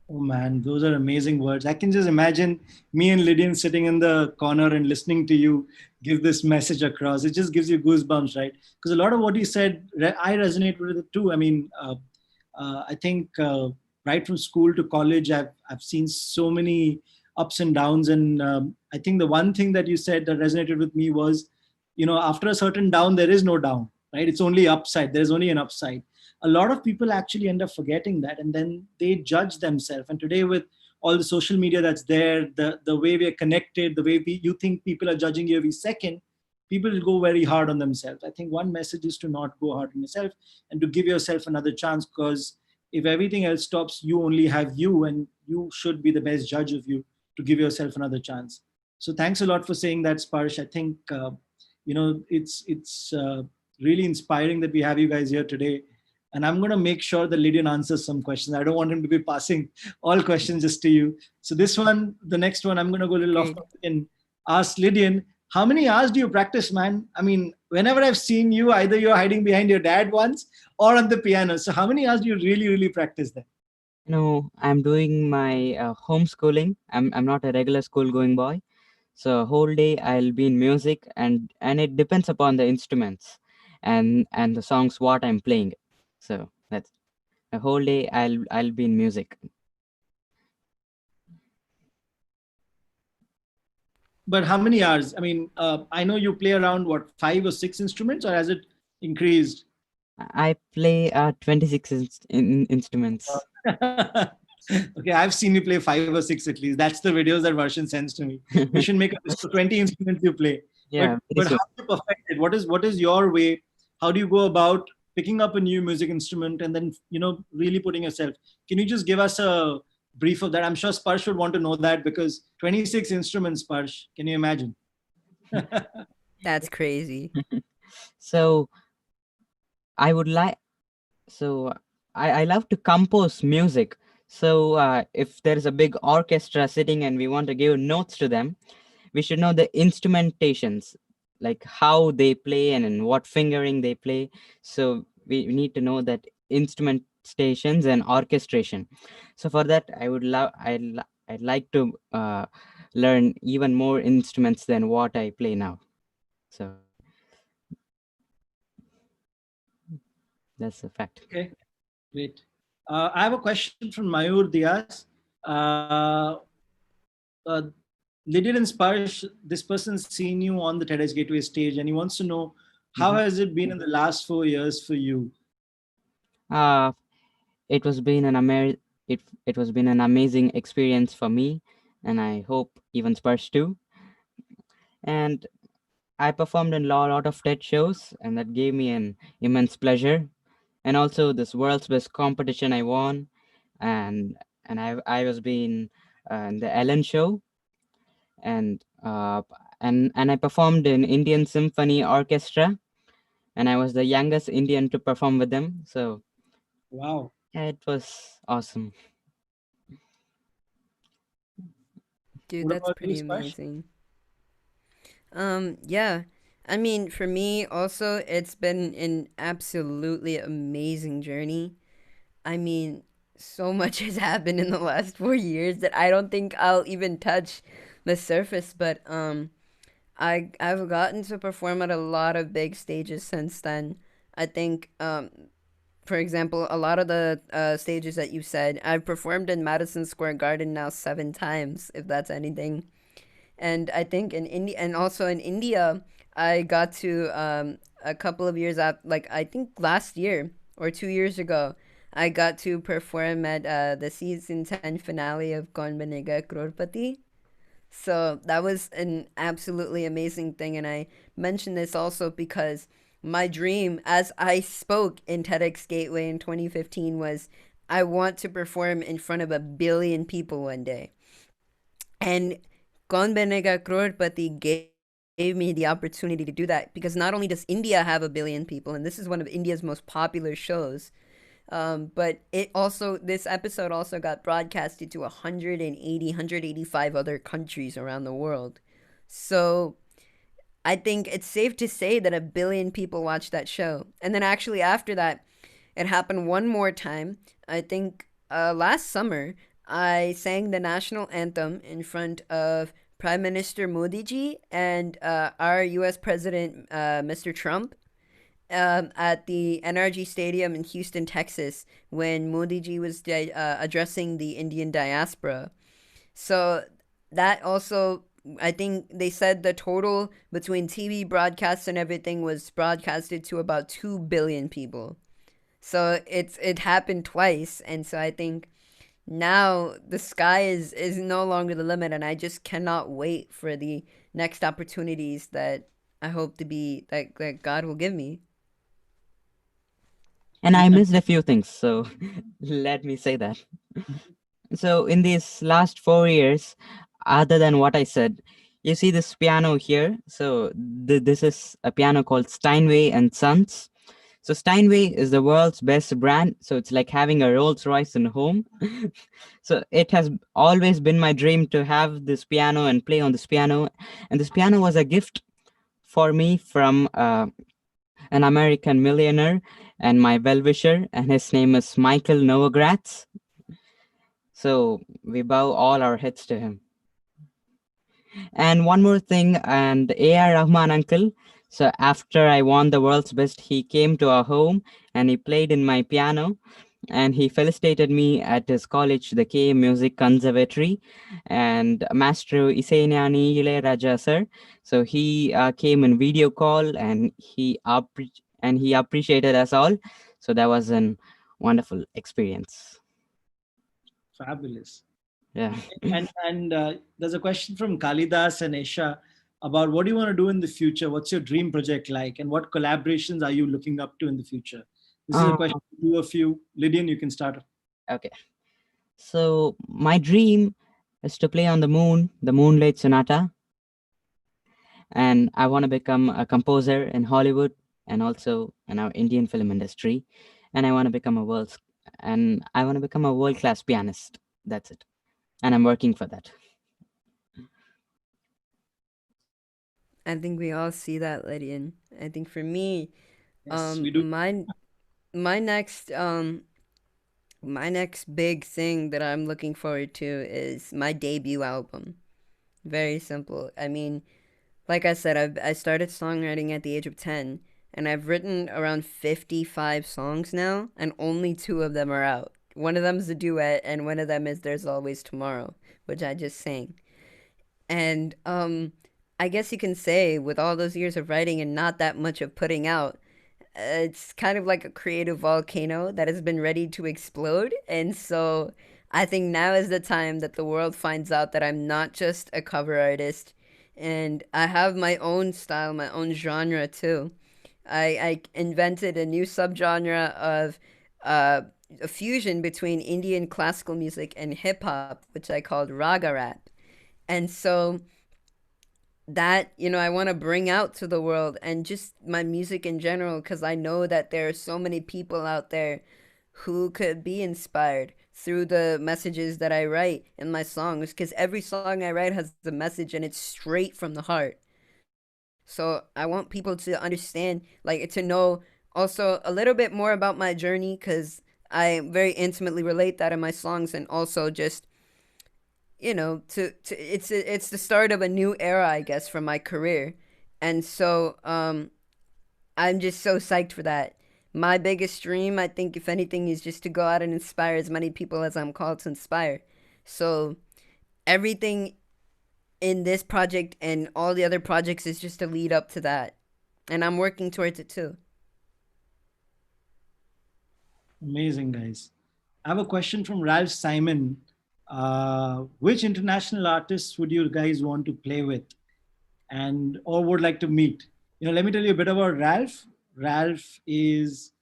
Oh man, those are amazing words. I can just imagine me and Lydian sitting in the corner and listening to you give this message across. It just gives you goosebumps, right? Because a lot of what you said, I resonate with it too. I mean, I think right from school to college, I've seen so many ups and downs. And I think the one thing that you said that resonated with me was, after a certain down, there is no down, right? It's only upside. There's only an upside. A lot of people actually end up forgetting that, and then they judge themselves. And today, with all the social media that's there, the way we are connected, the way you think people are judging you every second, people will go very hard on themselves. I think one message is to not go hard on yourself and to give yourself another chance, because if everything else stops, you only have you, and you should be the best judge of you to give yourself another chance. So thanks a lot for saying that, Sparsh. I think it's really inspiring that we have you guys here today. And I'm going to make sure that Lydian answers some questions. I don't want him to be passing all questions just to you. So the next one, I'm going to go a little off topic and ask Lydian, how many hours do you practice, man? I mean, whenever I've seen you, either you're hiding behind your dad once or on the piano. So how many hours do you really, really practice that? No, I'm doing my homeschooling. I'm not a regular school going boy. So whole day I'll be in music, and it depends upon the instruments and the songs what I'm playing. So that's a whole day I'll be in music. But how many hours? I mean, I know you play around 5 or 6 instruments, or has it increased? I play 26 instruments. Okay, I've seen you play 5 or 6 at least. That's the videos that Varshan sends to me. You should make a list of 20 instruments you play. Yeah, but how do you perfect it? What is your way? How do you go about picking up a new music instrument and then really putting yourself? Can you just give us a brief of that? I'm sure Sparsh would want to know that, because 26 instruments, Sparsh. Can you imagine? That's crazy. So I would like, so I love to compose music. So if there's a big orchestra sitting and we want to give notes to them, we should know the instrumentations, like how they play and in what fingering they play. So we need to know that instrument stations and orchestration. So for that, I'd like to learn even more instruments than what I play now. So that's a fact. Okay, great. I have a question from Mayur Diaz. Lydian and Sparsh, this person's seen you on the TEDxGateway stage, and he wants to know, how has it been in the last 4 years for you? it was been an it was been an amazing experience for me, and I hope even Sparsh too. And I performed in a lot of TED shows, and that gave me an immense pleasure. And also this world's best competition I won, and I was being in the Ellen show, and and I performed in Indian Symphony Orchestra, and I was the youngest Indian to perform with them. So Wow. yeah, it was awesome. Dude, What that's about you, pretty Sparsh? amazing. Yeah. I mean, for me also, it's been an absolutely amazing journey. I mean, so much has happened in the last 4 years that I don't think I'll even touch the surface. But I've gotten to perform at a lot of big stages since then. I think for example, a lot of the stages that you said, I've performed in Madison Square Garden now 7 times, if that's anything. And I think in India, and also in India, I got to a couple of years after, like I think last year or 2 years ago, I got to perform at the season 10 finale of Kaun Banega Crorepati. So that was an absolutely amazing thing. And I mention this also because my dream, as I spoke in TEDx Gateway in 2015, was I want to perform in front of 1 billion people one day. And Kaun Banega Crorepati gave me the opportunity to do that because not only does India have 1 billion people, and this is one of India's most popular shows, but it also, this episode also got broadcasted to 185 other countries around the world. So I think it's safe to say that 1 billion people watched that show. And then actually after that, it happened one more time. I think last summer, I sang the national anthem in front of Prime Minister Modi ji and our U.S. President, Mr. Trump, at the NRG Stadium in Houston, Texas, when Modi ji was addressing the Indian diaspora. So that also, I think they said the total between TV broadcasts and everything was broadcasted to about 2 billion people. So it happened twice, and so I think now the sky is no longer the limit, and I just cannot wait for the next opportunities that I hope to be that God will give me. And I Yeah. missed a few things, so let me say that. So in these last 4 years, other than what I said, you see this piano here. So this is a piano called Steinway and Sons. So Steinway is the world's best brand. So it's like having a Rolls Royce in home. So it has always been my dream to have this piano and play on this piano. And this piano was a gift for me from an American millionaire and my well-wisher, and his name is Michael Novogratz. So we bow all our heads to him. And one more thing, and A.R. Rahman uncle. So after I won the world's best, he came to our home and he played in my piano, and he felicitated me at his college, the K Music Conservatory, and Master Isaignani Ilayaraja sir. So he came in video call, and he appreciated us all. So that was an wonderful experience. Fabulous. Yeah. And there's a question from Kalidas and Esha about what do you want to do in the future? What's your dream project like? And what collaborations are you looking up to in the future? This is a question to two of you. Lydian, you can start. Okay. So my dream is to play on the Moonlight Sonata, and I want to become a composer in Hollywood and also in our Indian film industry, and I want to become a world class pianist. That's it, and I'm working for that. I think we all see that, Lydian. I think for me, Yes, we do. my next my next big thing that I'm looking forward to is my debut album. Very simple. I mean, like I said, I started songwriting at the age of 10, and I've written around 55 songs now, and only two of them are out. One of them is a duet, and one of them is There's Always Tomorrow, which I just sang. And I guess you can say with all those years of writing and not that much of putting out, it's kind of like a creative volcano that has been ready to explode. And so I think now is the time that the world finds out that I'm not just a cover artist, and I have my own style, my own genre too. I invented a new subgenre of uh, a fusion between Indian classical music and hip hop, which I called raga rap. And so that, I want to bring out to the world, and just my music in general, because I know that there are so many people out there who could be inspired through the messages that I write in my songs, because every song I write has a message and it's straight from the heart. So I want people to understand, like, to know also a little bit more about my journey, because I very intimately relate that in my songs. And also just, to it's the start of a new era, I guess, for my career. And so I'm just so psyched for that. My biggest dream, I think, if anything, is just to go out and inspire as many people as I'm called to inspire. So everything in this project and all the other projects is just to lead up to that. And I'm working towards it too. Amazing, guys. I have a question from Ralph Simon. Which international artists would you guys want to play with, and or would like to meet? Let me tell you a bit about Ralph. Ralph is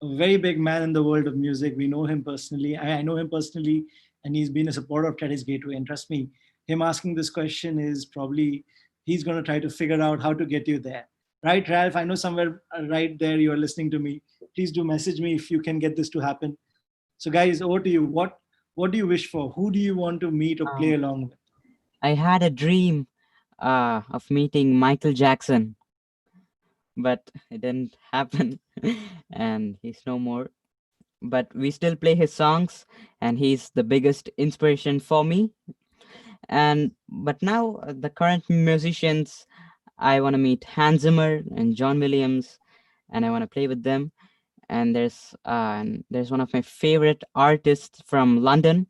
a very big man in the world of music. We know him personally. I know him personally, and he's been a supporter of TEDxGateway. And trust me, him asking this question is probably, he's going to try to figure out how to get you there. Right, Ralph? I know somewhere right there you are listening to me. Please do message me if you can get this to happen. So, guys, over to you. What do you wish for? Who do you want to meet or play Um, along with? I had a dream of meeting Michael Jackson, but it didn't happen, and he's no more. But we still play his songs, and he's the biggest inspiration for me. And but now the current musicians, I want to meet Hans Zimmer and John Williams, and I want to play with them. And there's one of my favorite artists from London.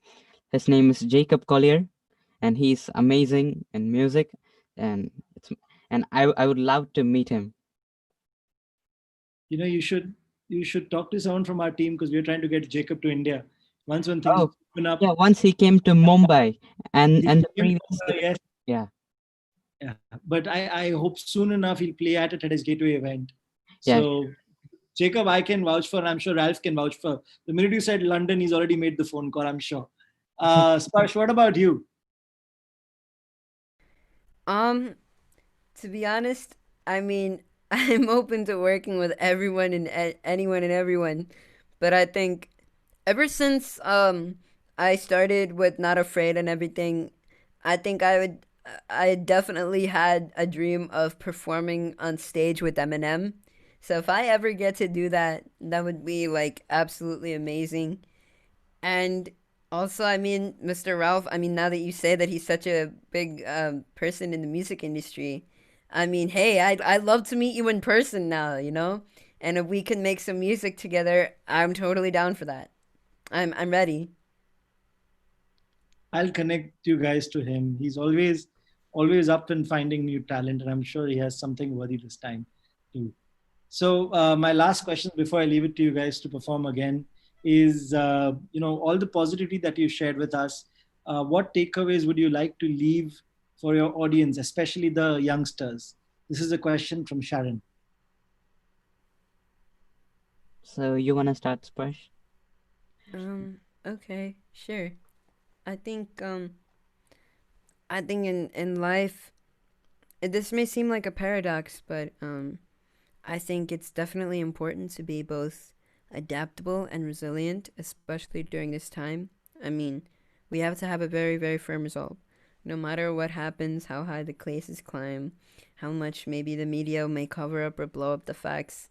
His name is Jacob Collier, and he's amazing in music, and it's and I would love to meet him. You should talk to someone from our team, because we're trying to get Jacob to India. Once when things Oh, open up, yeah, once he came to Mumbai, and he and the came previous from, yes, yeah, yeah. But I hope soon enough he'll play at a TEDx Gateway event. yeah. So Jacob, I can vouch for, and I'm sure Ralph can vouch for. The minute you said London, he's already made the phone call, I'm sure. Sparsh, what about you? Um, to be honest, I mean, I'm open to working with everyone and anyone and everyone, but I think ever since I started with Not Afraid and everything, I think I definitely had a dream of performing on stage with Eminem. So if I ever get to do that, that would be like absolutely amazing. And also, I mean, Mr. Ralph, I mean, now that you say that he's such a big person in the music industry, I mean, hey, I'd love to meet you in person now, you know? And if we can make some music together, I'm totally down for that. I'm ready. I'll connect you guys to him. He's always up and finding new talent, and I'm sure he has something worthy this time too. So my last question before I leave it to you guys to perform again is, all the positivity that you shared with us. What takeaways would you like to leave for your audience, especially the youngsters? This is a question from Sharon. So you wanna start, Sparsh? Okay, sure. I think I think in life, this may seem like a paradox, but I think it's definitely important to be both adaptable and resilient, especially during this time. I mean, we have to have a very, very firm resolve. No matter what happens, how high the cases climb, how much maybe the media may cover up or blow up the facts.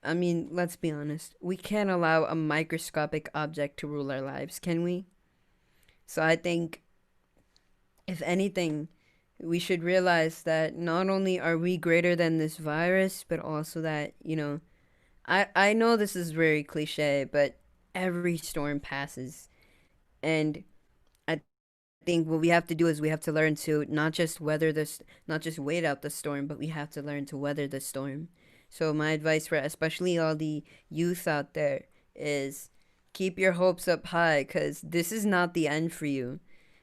I mean, let's be honest. We can't allow a microscopic object to rule our lives, can we? So I think, if anything, we should realize that not only are we greater than this virus, but also that, I know this is very cliche, but every storm passes. And I think what we have to do is we have to learn to not just wait out the storm, but we have to learn to weather the storm. So my advice for especially all the youth out there is keep your hopes up high, because this is not the end for you.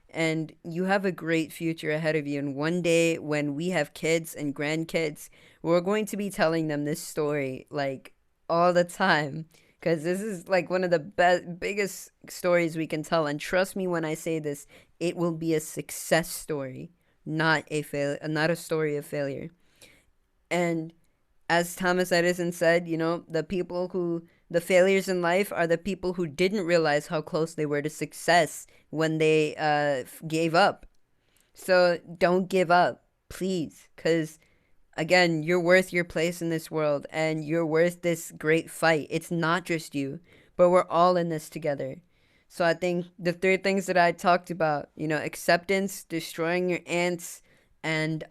And you have a great future ahead of you. And one day when we have kids and grandkids, we're going to be telling them this story like all the time, because this is like one of the biggest stories we can tell. And trust me when I say this, it will be a success story, not a story of failure. And as Thomas Edison said, the failures in life are the people who didn't realize how close they were to success when they gave up. So don't give up, please, because again, you're worth your place in this world, and you're worth this great fight. It's not just you, but we're all in this together. So I think the three things that I talked about, acceptance, destroying your ants, and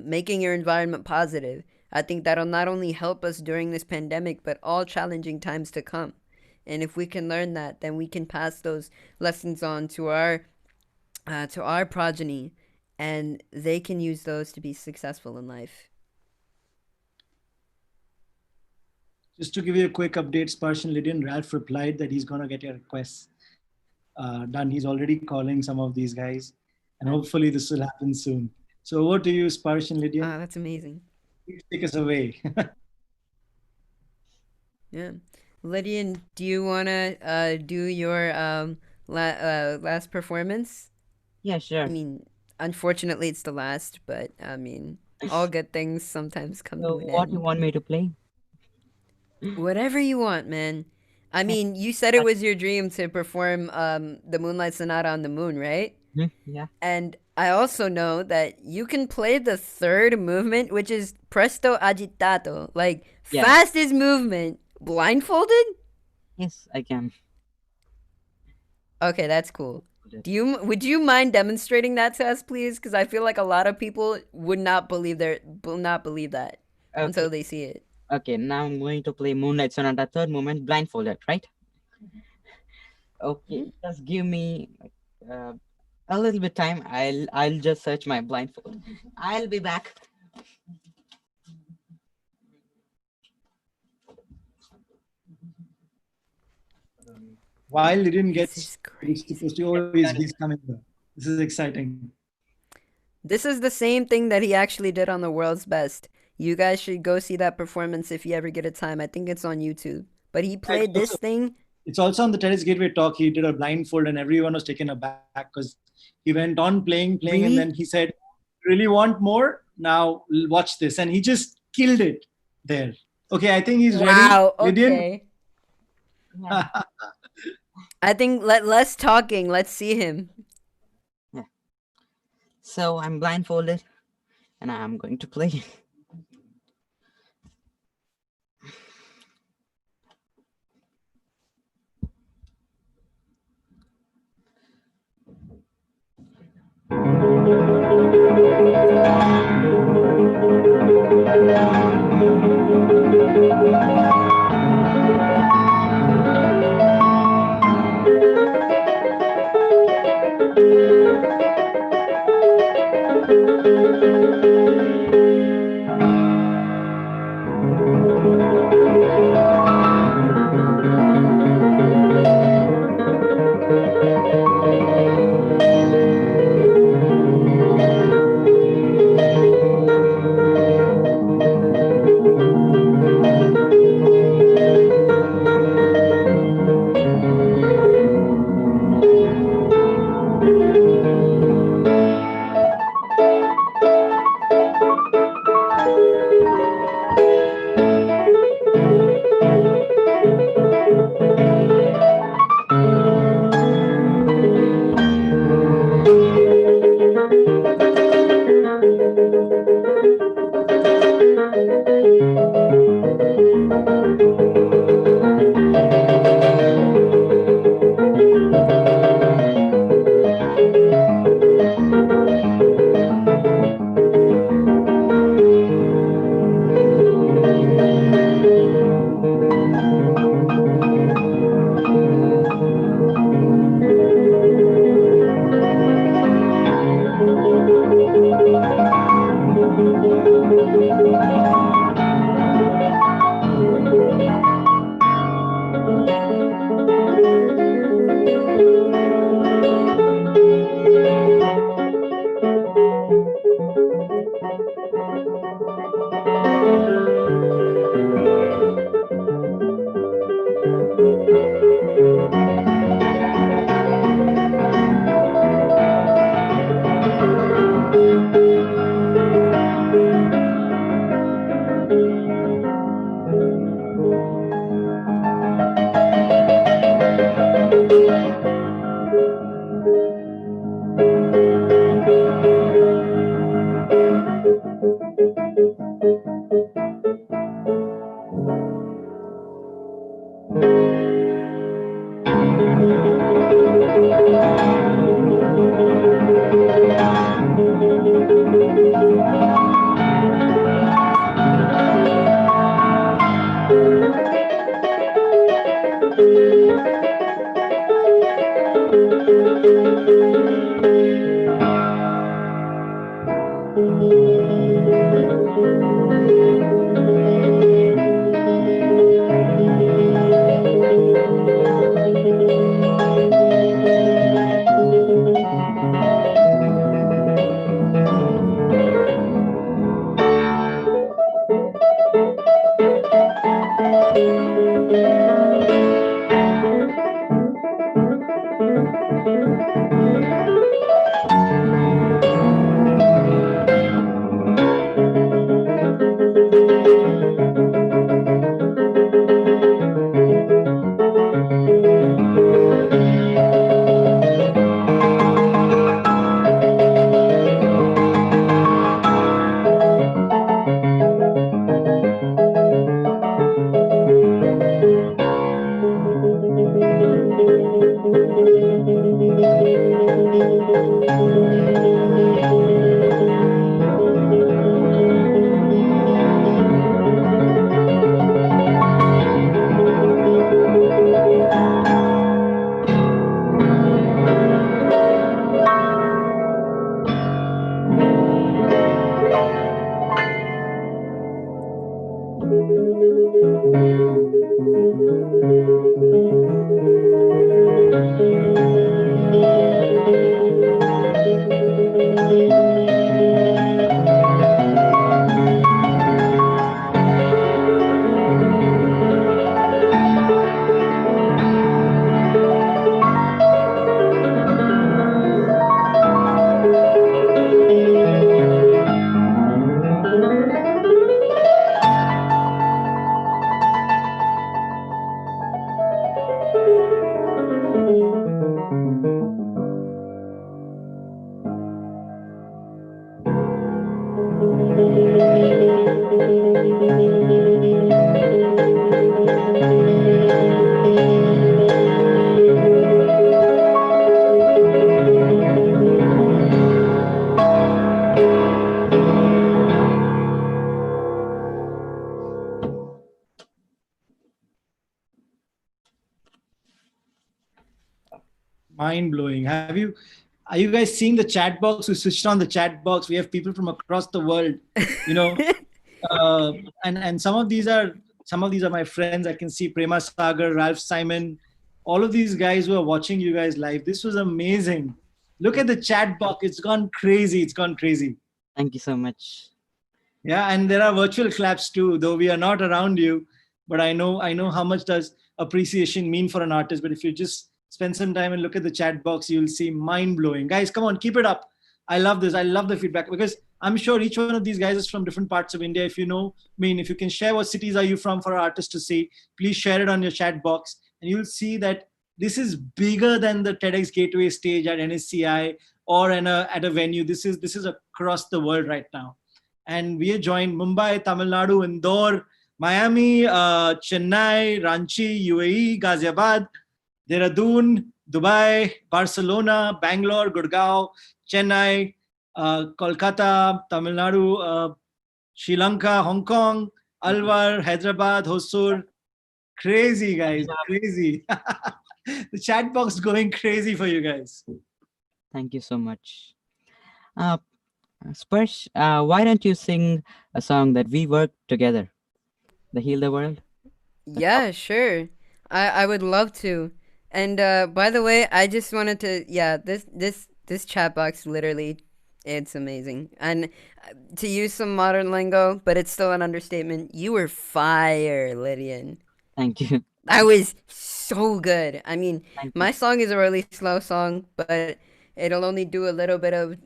making your environment positive. I think that'll not only help us during this pandemic, but all challenging times to come. And if we can learn that, then we can pass those lessons on to our progeny, and they can use those to be successful in life. Just to give you a quick update, Sparsh and Lydian, Ralph replied that he's going to get your requests done. He's already calling some of these guys, and hopefully this will happen soon. So over to you, Sparsh and Lydian. That's amazing. Please take us away. Yeah. Lydian, do you want to do your last performance? Yeah, sure. I mean, unfortunately, it's the last, but I mean, all good things sometimes come So to an what end. do you want me to play? Whatever you want, man. I mean, you said it was your dream to perform the Moonlight Sonata on the Moon, right? Yeah. And I also know that you can play the third movement, which is presto agitato, like Yeah. fastest movement, blindfolded? Yes, I can. Okay, that's cool. Would you mind demonstrating that to us, please? Because I feel like a lot of people will not believe that until they see it. Okay, now I'm going to play Moonlight Sonata third movement blindfolded, right? Okay, just give me a little bit time. I'll just search my blindfold. I'll be back. While Lydian This gets is crazy. he's coming here. This is exciting. This is the same thing that he actually did on The World's Best. You guys should go see that performance if you ever get a time. I think it's on YouTube. But he played this thing. It's also on the TEDxGateway talk. He did a blindfold and everyone was taken aback because he went on playing, Really? and then he said, "Really want more? Now watch this." And he just killed it there. Okay, I think he's ready. Wow, Lydian? okay. I think less talking. Let's see him. Yeah. So I'm blindfolded and I'm going to play. Mind blowing. Are you guys seeing the chat box? We switched on the chat box. We have people from across the world, you know, and some of these are my friends. I can see Prema Sagar, Ralph Simon, all of these guys who are watching you guys live. This was amazing. Look at the chat box. It's gone crazy. It's gone crazy. Thank you so much. Yeah, and there are virtual claps too, though we are not around you. But I know how much does appreciation mean for an artist. But if you just spend some time and look at the chat box, you'll see mind blowing. Guys, come on, keep it up. I love this. I love the feedback because I'm sure each one of these guys is from different parts of India. If you know, if you can share what cities are you from for our artists to see, please share it on your chat box, and you'll see that this is bigger than the TEDx Gateway stage at NSCI or at a venue. This is across the world right now. And we are joined Mumbai, Tamil Nadu, Indore, Miami, Chennai, Ranchi, UAE, Ghaziabad, Dehradun, Dubai, Barcelona, Bangalore, Gurgaon, Chennai, Kolkata, Tamil Nadu, Sri Lanka, Hong Kong, Alwar, Hyderabad, Hosur. Crazy, guys, crazy. The chat box is going crazy for you guys. Thank you so much. Sparsh, why don't you sing a song that we worked together, the Heal the World? Yeah, sure. I would love to. And by the way, I just wanted to this chat box literally, it's amazing. And to use some modern lingo, but it's still an understatement. You were fire, Lydian. Thank you. That was so good. I mean, my song is a really slow song, but it'll only do a little bit of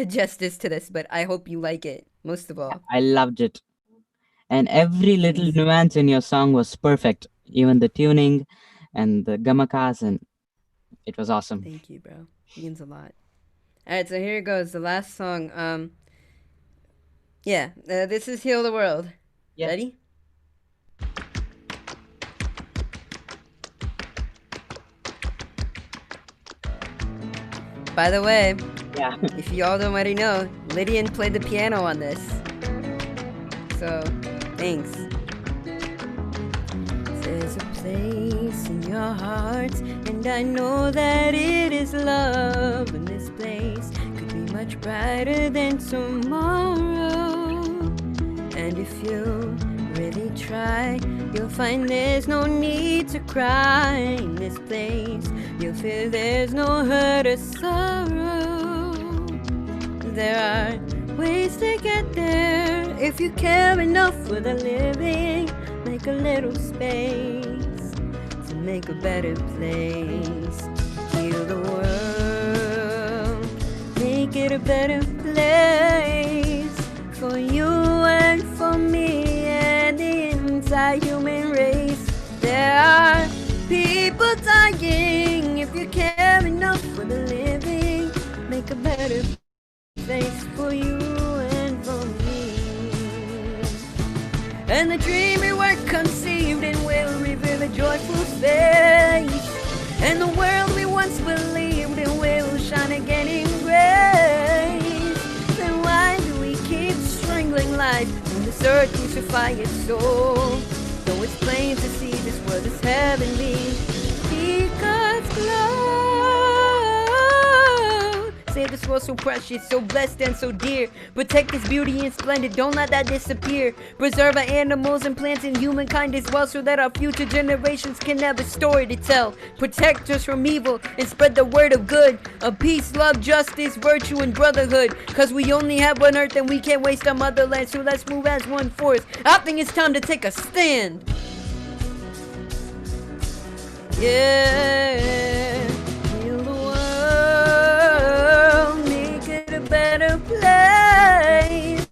justice to this. But I hope you like it most of all. I loved it. and every little Thanks. nuance in your song was perfect, even the tuning and the gamakas, and it was awesome. Thank you, bro. Means a lot. All right, so here it goes. The last song. Yeah. This is "Heal the World." Yeah. Ready? By the way, Yeah. if you all don't already know, Lydian played the piano on this. So, thanks. There's a place in your heart, and I know that it is love. And this place could be much brighter than tomorrow. And if you really try, you'll find there's no need to cry. In this place, you'll feel there's no hurt or sorrow. There are ways to get there if you care enough for the living. Make a little space to make a better place. Heal the world, make it a better place for you and for me and the entire human race. There are people dying. If you care enough for the living, make a better place for you and for me. And the dream we were conceived in will reveal a joyful face. And the world we once believed in will shine again in grace. Then why do we keep strangling life when the earth crucify its soul? Though it's plain to see this world is heavenly, because glow. Save this world so precious, so blessed and so dear. Protect this beauty and splendor, don't let that disappear. Preserve our animals and plants and humankind as well, so that our future generations can have a story to tell. Protect us from evil and spread the word of good, of peace, love, justice, virtue, and brotherhood. Cause we only have one earth and we can't waste our motherland, so let's move as one force. I think it's time to take a stand. Yeah, heal the world, make it a better place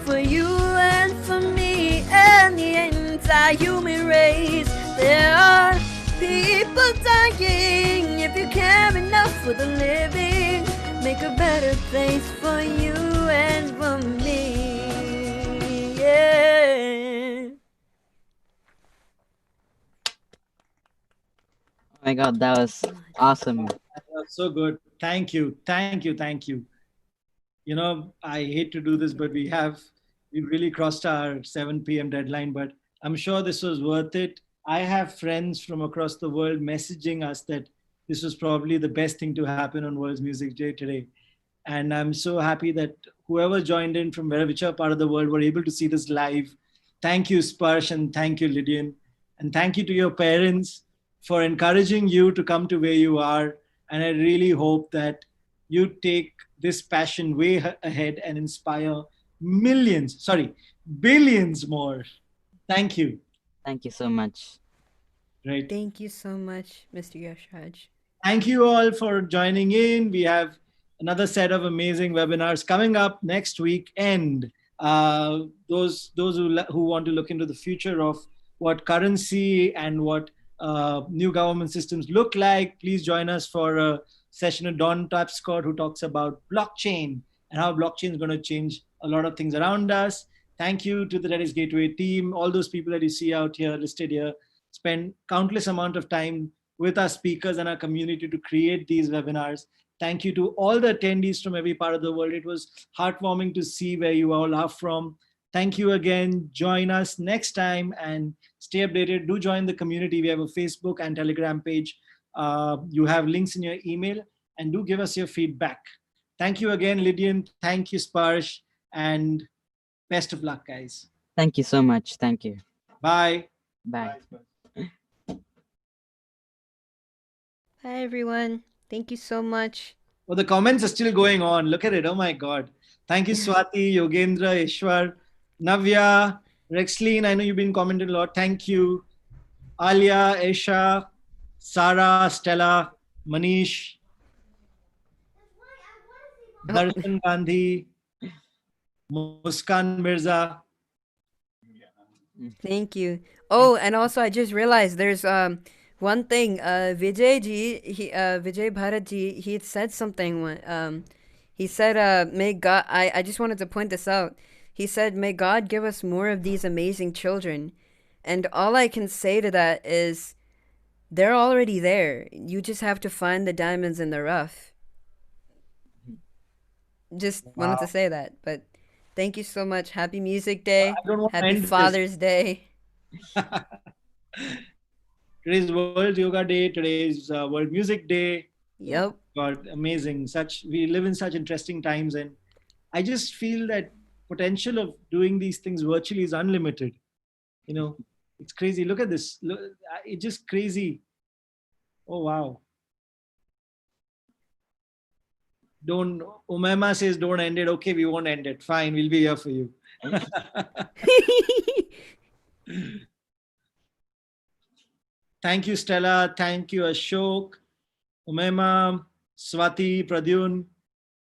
for you and for me and the entire human race. There are people dying. If you care enough for the living, make a better place for you and for me. Yeah. Oh my God, that was awesome. That was so good. Thank you. Thank you. Thank you. You know, I hate to do this, but we really crossed our 7 p.m. deadline, but I'm sure this was worth it. I have friends from across the world messaging us that this was probably the best thing to happen on World Music Day today. And I'm so happy that whoever joined in from whichever part of the world were able to see this live. Thank you, Sparsh, and thank you, Lydian. And thank you to your parents for encouraging you to come to where you are. And I really hope that you take this passion way ahead and inspire billions more. Thank you. Thank you so much. Right. Thank you so much, Mr. Yashraj. Thank you all for joining in. We have another set of amazing webinars coming up next week. And those who want to look into the future of what currency and what new government systems look like, please join us for a session with Don Tapscott, who talks about blockchain and how blockchain is going to change a lot of things around us. Thank you to the TEDxGateway team. All those people that you see out here, listed here, spend countless amount of time with our speakers and our community to create these webinars. Thank you to all the attendees from every part of the world. It was heartwarming to see where you all are from. Thank you again. Join us next time and stay updated. Do join the community. We have a Facebook and Telegram page. You have links in your email, and do give us your feedback. Thank you again, Lydian. Thank you, Sparsh, and best of luck, guys. Thank you so much. Thank you. Bye. Bye. Bye, everyone. Thank you so much. Oh, the comments are still going on. Look at it. Oh my God. Thank you, Swati, Yogendra, Ishwar, Navya, Rexleen. I know you've been commenting a lot. Thank you. Alia, Esha, Sarah, Stella, Manish, Darshan Gandhi, Muskan Mirza. Thank you. Oh, and also I just realized there's one thing. Vijay Bharat ji, he had said something. He said, "May God." I just wanted to point this out. He said, "May God give us more of these amazing children." And all I can say to that is, they're already there. You just have to find the diamonds in the rough. Just wanted to Wow. say that. But thank you so much. Happy Music Day. I don't want to Happy end this. Father's Day. Today's World Yoga Day. Today's World Music Day. Yep. God, amazing. We live in such interesting times, and I just feel that potential of doing these things virtually is unlimited. You know, it's crazy. Look at this. Look, it's just crazy. Oh wow. Don't Umaima says don't end it. Okay, we won't end it. Fine, we'll be here for you. Thank you, Stella. Thank you, Ashok, Umaima, Swati, Pradyun,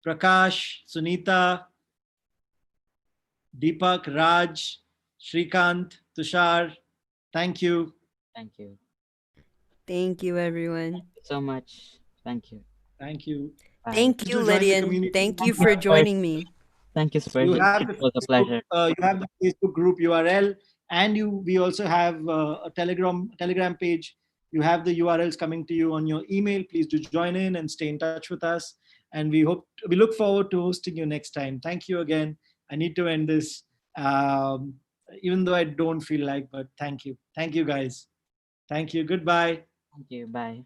Prakash, Sunita, Deepak, Raj, Shrikant, Tushar. Thank you. Thank you. Thank you, everyone. Thank you so much. Thank you. Thank you. Bye. Thank Please you, do join the Lydian. community. Thank you for joining me. Thank you, Sparsh. You have It was a pleasure. you have the Facebook group URL, and we also have a Telegram page. You have the URLs coming to you on your email. Please do join in and stay in touch with us. And we look forward to hosting you next time. Thank you again. I need to end this, even though I don't feel like, but thank you. Thank you, guys. Thank you. Goodbye. Thank you. Bye.